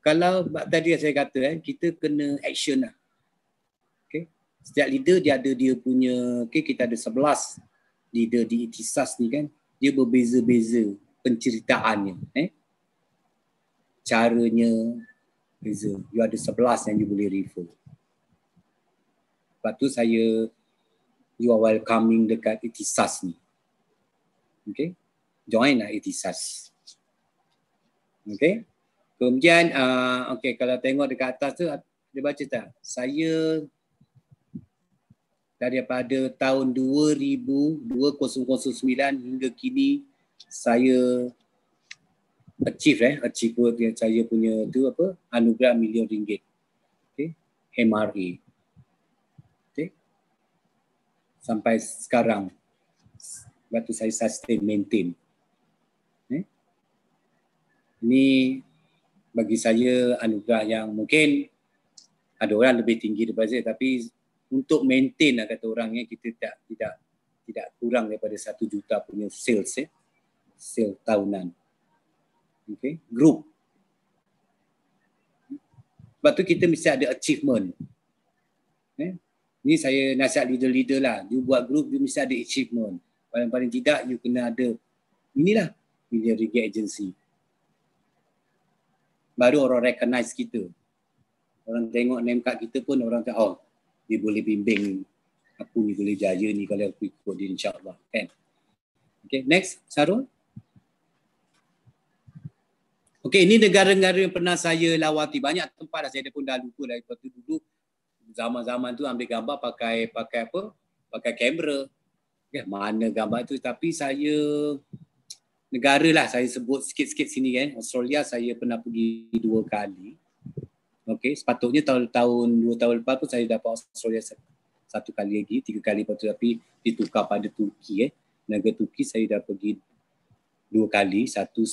[SPEAKER 2] kalau tadi saya kata kita kena action lah. Okay. Setiap leader dia ada dia punya, okay, kita ada 11 leader di Ikhtisas ni kan, dia berbeza-beza penceritaannya, caranya beza. You ada 11 yang you boleh refer. Lepas tu you are welcoming dekat Ikhtisas ni. Okay, join lah Ikhtisas. Okay. Kemudian, okay, kalau tengok dekat atas tu, dia baca tak? Saya daripada tahun 2009 hingga kini, saya achieve saya punya tu apa? Anugerah RM1 million. Okay. MRA. Okay. Sampai sekarang. Lepas tu saya sustain, maintain. Ini bagi saya anugerah yang mungkin ada orang lebih tinggi daripada saya, tapi untuk maintain lah kata orangnya, kita tidak kurang daripada 1 juta punya sales, sales tahunan. Okay, group. Sebab tu kita mesti ada achievement. Ni saya nasihat leader-leader lah, you buat group, you mesti ada achievement. Paling-paling tidak you kena ada, inilah Million Ringgit Agency. Baru orang recognize kita. Orang tengok name card kita pun orang kata, oh, dia boleh bimbing aku ni, boleh jaya ni kalau aku ikut dia, insyaAllah. Kan? Okay, next, Sarul. Okay, ini negara-negara yang pernah saya lawati. Banyak tempat dah, saya pun dah lupa dah. Lepas tu dulu, zaman-zaman tu ambil gambar pakai apa? Pakai kamera. Okay, mana gambar tu. Tapi saya, negara lah saya sebut sikit-sikit sini kan. Australia saya pernah pergi 2 kali. Okay, sepatutnya tahun 2 tahun lepas pun saya dapat Australia 1 kali lagi, 3 kali lepas tu, tapi ditukar pada Turki. Negara Turki saya dah pergi 2 kali. Satu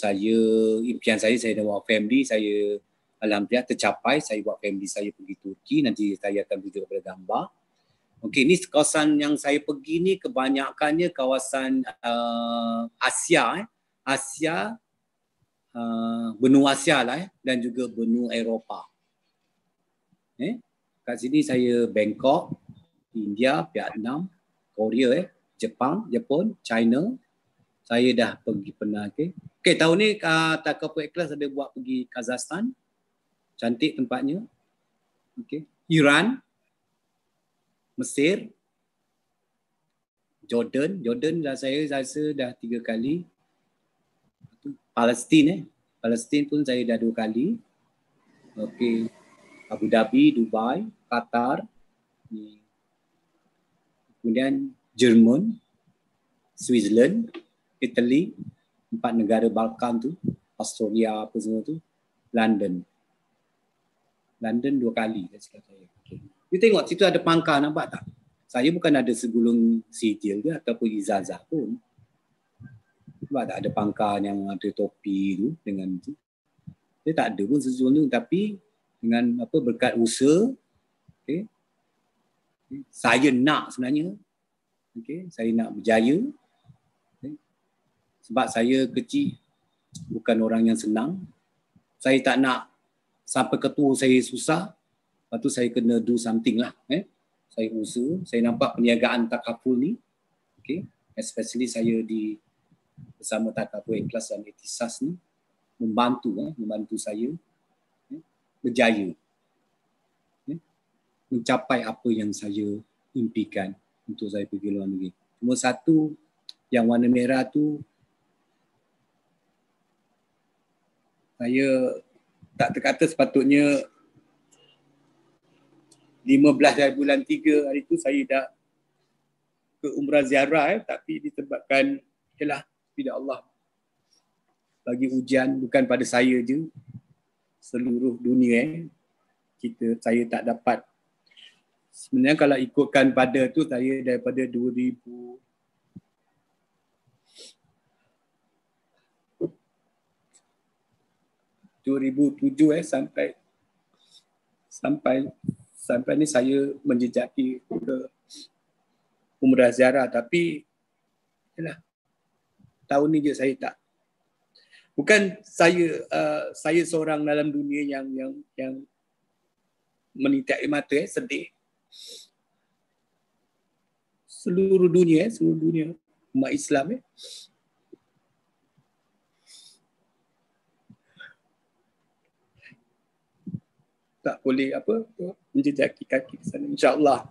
[SPEAKER 2] impian saya dah bawa family, saya alhamdulillah tercapai, saya bawa family saya pergi Turki, nanti saya akan tunjuk kepada gambar. Okey, ni kawasan yang saya pergi ni kebanyakannya kawasan Asia, benua Asia lah, dan juga benua Eropah. Kat sini saya Bangkok, India, Vietnam, Korea, Jepun, China. Saya dah pergi pernah. Okay, tahun ni Takaful Ikhlas ada buat pergi Kazakhstan. Cantik tempatnya. Okay. Iran, Mesir, Jordan dah saya rasa dah 3 kali. Palestin pun saya dah 2 kali. Okay. Abu Dhabi, Dubai, Qatar. Kemudian Jerman, Switzerland, Italy, 4 negara Balkan tu, Australia apa semua tu, London 2 kali kat saya. Okay. You tengok situ ada pangkal, nampak tak? Saya bukan ada segulung sijil ke ataupun ijazah pun. Nampak tak ada pangkal yang ada topi tu dengan tu. Dia tak ada pun sejulung, tapi dengan apa berkat usaha, okay, saya nak sebenarnya, okay, saya nak berjaya. Sebab saya kecil bukan orang yang senang. Saya tak nak sampai ketua saya susah. Lepas tu saya kena do something lah. Saya usaha. Saya nampak perniagaan Takaful ni. Okay. Especially saya bersama Takaful Ikhlas dan Ikhtisas ni. Membantu saya berjaya. Mencapai apa yang saya impikan untuk saya pergi luar negeri. Cuma satu yang warna merah tu, saya tak terkata sepatutnya 15 hari bulan 3 hari tu saya dah ke umrah ziarah, tapi disebabkan ialah tidak Allah bagi ujian bukan pada saya je, seluruh dunia saya tak dapat. Sebenarnya kalau ikutkan pada tu, saya daripada 2007 sampai sampai ni saya menjejaki ke umrah ziarah, tapi yalah, tahun ni je saya tak. Bukan saya seorang dalam dunia yang menitik air mata, sedih. Seluruh dunia umat Islam tak boleh menjejaki kaki ke sana. InsyaAllah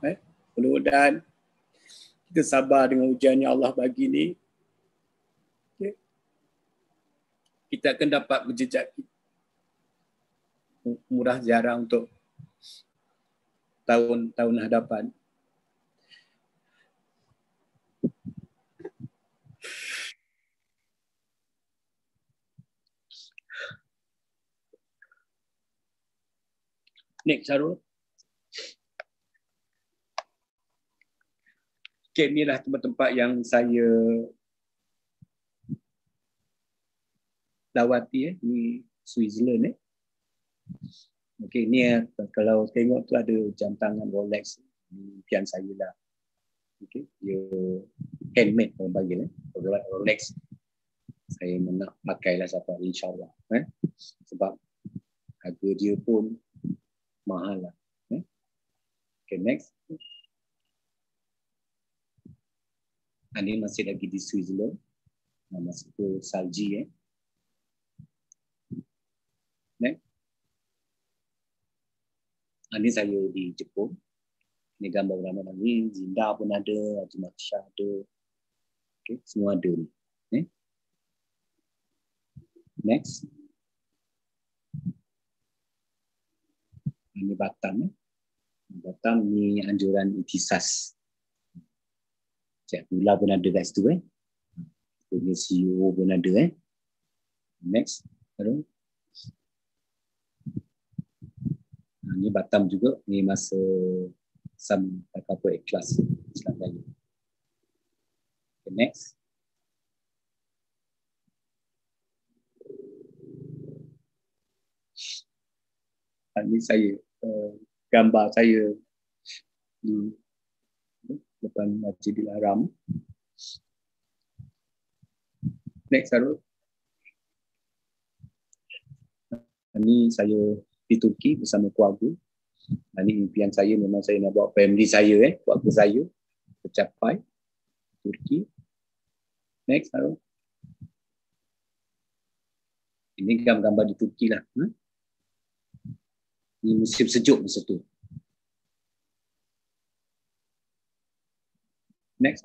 [SPEAKER 2] mudah-mudahan kita sabar dengan ujian yang Allah bagi ni. Okay. Kita akan dapat menjejaki umrah ziarah untuk tahun hadapan. Next, Syarul. Okay, inilah tempat-tempat yang saya lawati di Switzerland. Okay, ni kalau tengok tu ada jam tangan Rolex, impian saya lah. Okay, dia handmade orang panggil Rolex. Saya nak pakailah sampai insyaAllah. Sebab harga dia pun mahal lah. Okay, next. Ini masih lagi di Switzerland. Masih ke salji. Next. Ini saya di Jepun. Ini gambar ramai ni. Zinda pun ada, Haji Maksha ada. Okay, semua ada ni. Next. Ini Batam. Batam ni anjuran Itisas. Cik Abdullah pun ada kat situ. Punya CEO pun ada. Next. Baru. Ini Batam juga. Ini masa Sam Kapal Ikhlas Islam Melayu. Okay, next. Ini saya gambar saya di depan Masjidil Haram. Next, Sarul. Ini saya di Turki bersama keluarga. Ini impian saya, memang saya nak bawa family saya, keluarga saya tercapai Turki. Next, Sarul. Ini gambar-gambar di Turki lah. Ini musim sejuk masa tu. Next.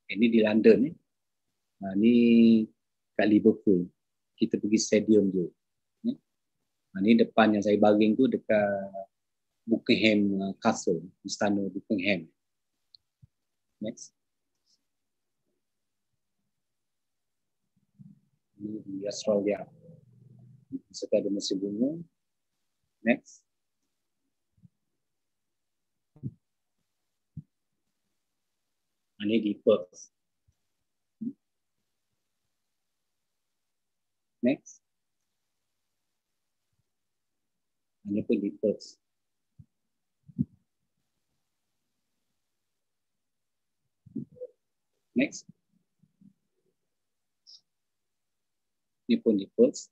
[SPEAKER 2] Ini di London. Ini kat Liverpool. Kita pergi stadium je. Ini depan yang saya baring tu dekat Buckingham Castle, Istana Buckingham. Next. Ini di Australia. Serta ada musim bunga. Next. Ini di Perth. Next. Ini pun di Perth. Next. Ini pun di Perth.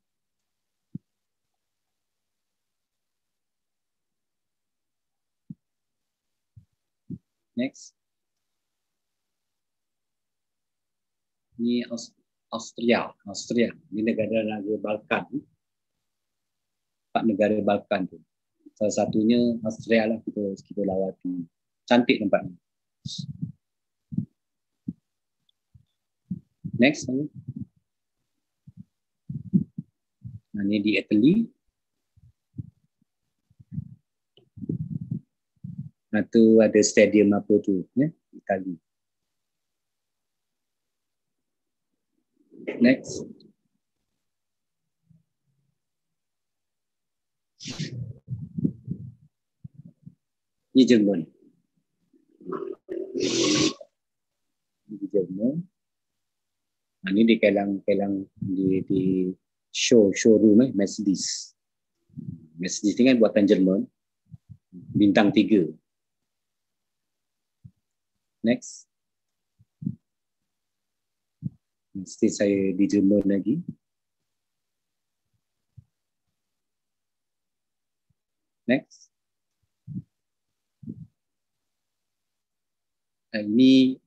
[SPEAKER 2] Next. Ini Austria. Ini negara-negara Balkan. 4 negara Balkan tu. Salah satunya Austria lah kita lawati. Cantik tempatnya. Next. Ini di Italy. Tu ada stadium apa tu, Itali. Next. Ini Jerman. Ini di kelang di showroom Mercedes. Message ni kan buatan Jerman. Bintang 3. Next. Mesti saya di Jerman lagi. Next. Ini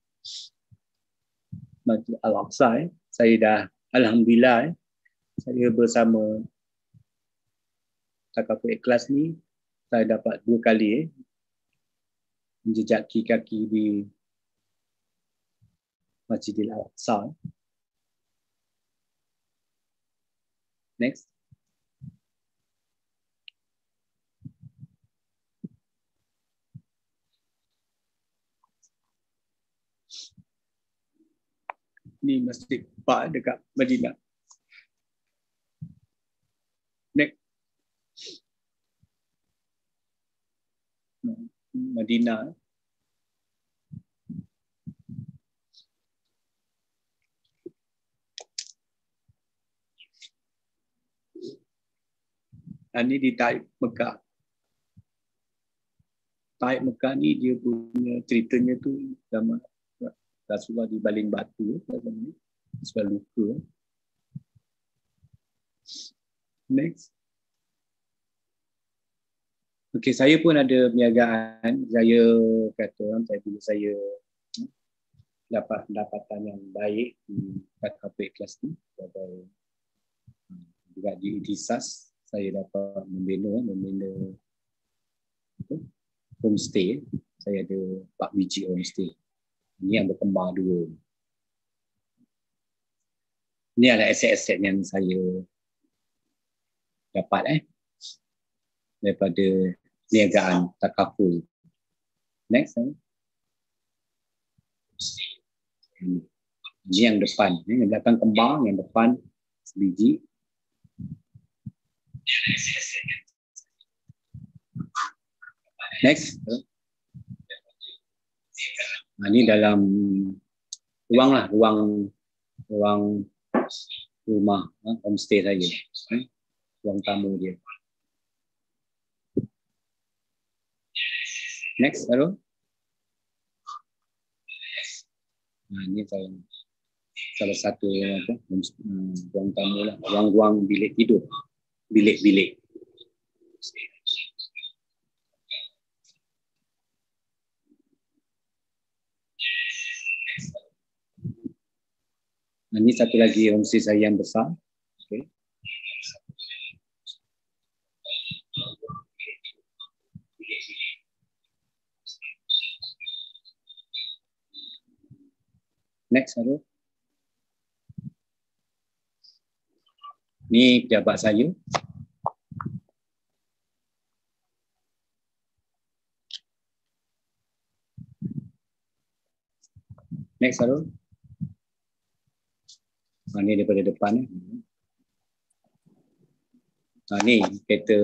[SPEAKER 2] Masjid Al-Aqsa. Saya dah alhamdulillah saya bersama Takaful Ikhlas ni saya dapat 2 kali menjejaki kaki di Masjidil Al-Aqsa. Next. Ni Masjid Quba dekat Madinah. Next. Madinah. Ini di Taif Mekah. Taif Mekah ni dia punya ceritanya tu zaman Rasulullah dibaling batu sebab luka. Next. Okey, saya pun ada perniagaan. Saya kata orang saya bila saya dapat pendapatan yang baik di Takaful Ikhlas ni sebagai juga di Ikhtisas, saya dapat membina homestay. Saya ada 4 biji homestay. Ini yang berkembang 2. Ini adalah aset-aset yang saya dapat daripada niagaan takaful. Next. Ini yang depan. Yang belakang kembang, yang depan sebiji. Next. Ini dalam ruang rumah homestay saya. Ruang tamu dia. Next, Arul. Ini salah satu ruang tamu lah. Ruang bilik tidur. Bilik-bilik. Ini satu lagi homestay saya yang besar. Okay. Next, Arul. Ini pejabat saya. Next, Arul. Ini daripada depan. Ni kereta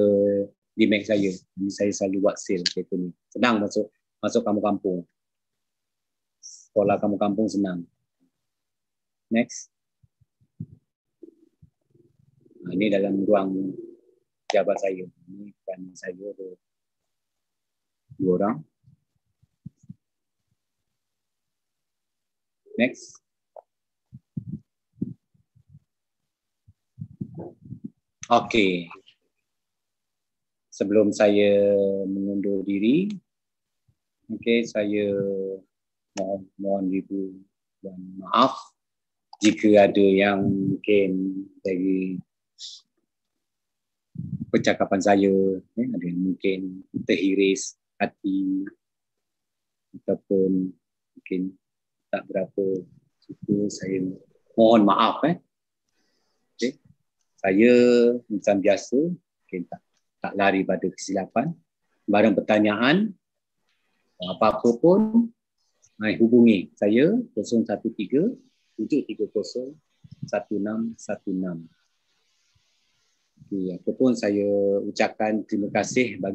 [SPEAKER 2] D-Max saya. Ini saya selalu buat sale kereta ni. Senang masuk kampung-kampung. Sekolah kampung-kampung senang. Next. Ini dalam ruang pejabat saya. Ini kan saya ada 2 orang. Next. Okey. Sebelum saya mengundur diri, saya mohon ibu dan maaf jika ada yang mungkin dari percakapan saya ada yang mungkin terhiris hati ataupun mungkin tak berapa suka, saya mohon maaf. Saya macam biasa mungkin tak lari pada kesilapan. Barang pertanyaan apa-apa pun hubungi saya 013 730 1616. Ataupun saya ucapkan terima kasih bagi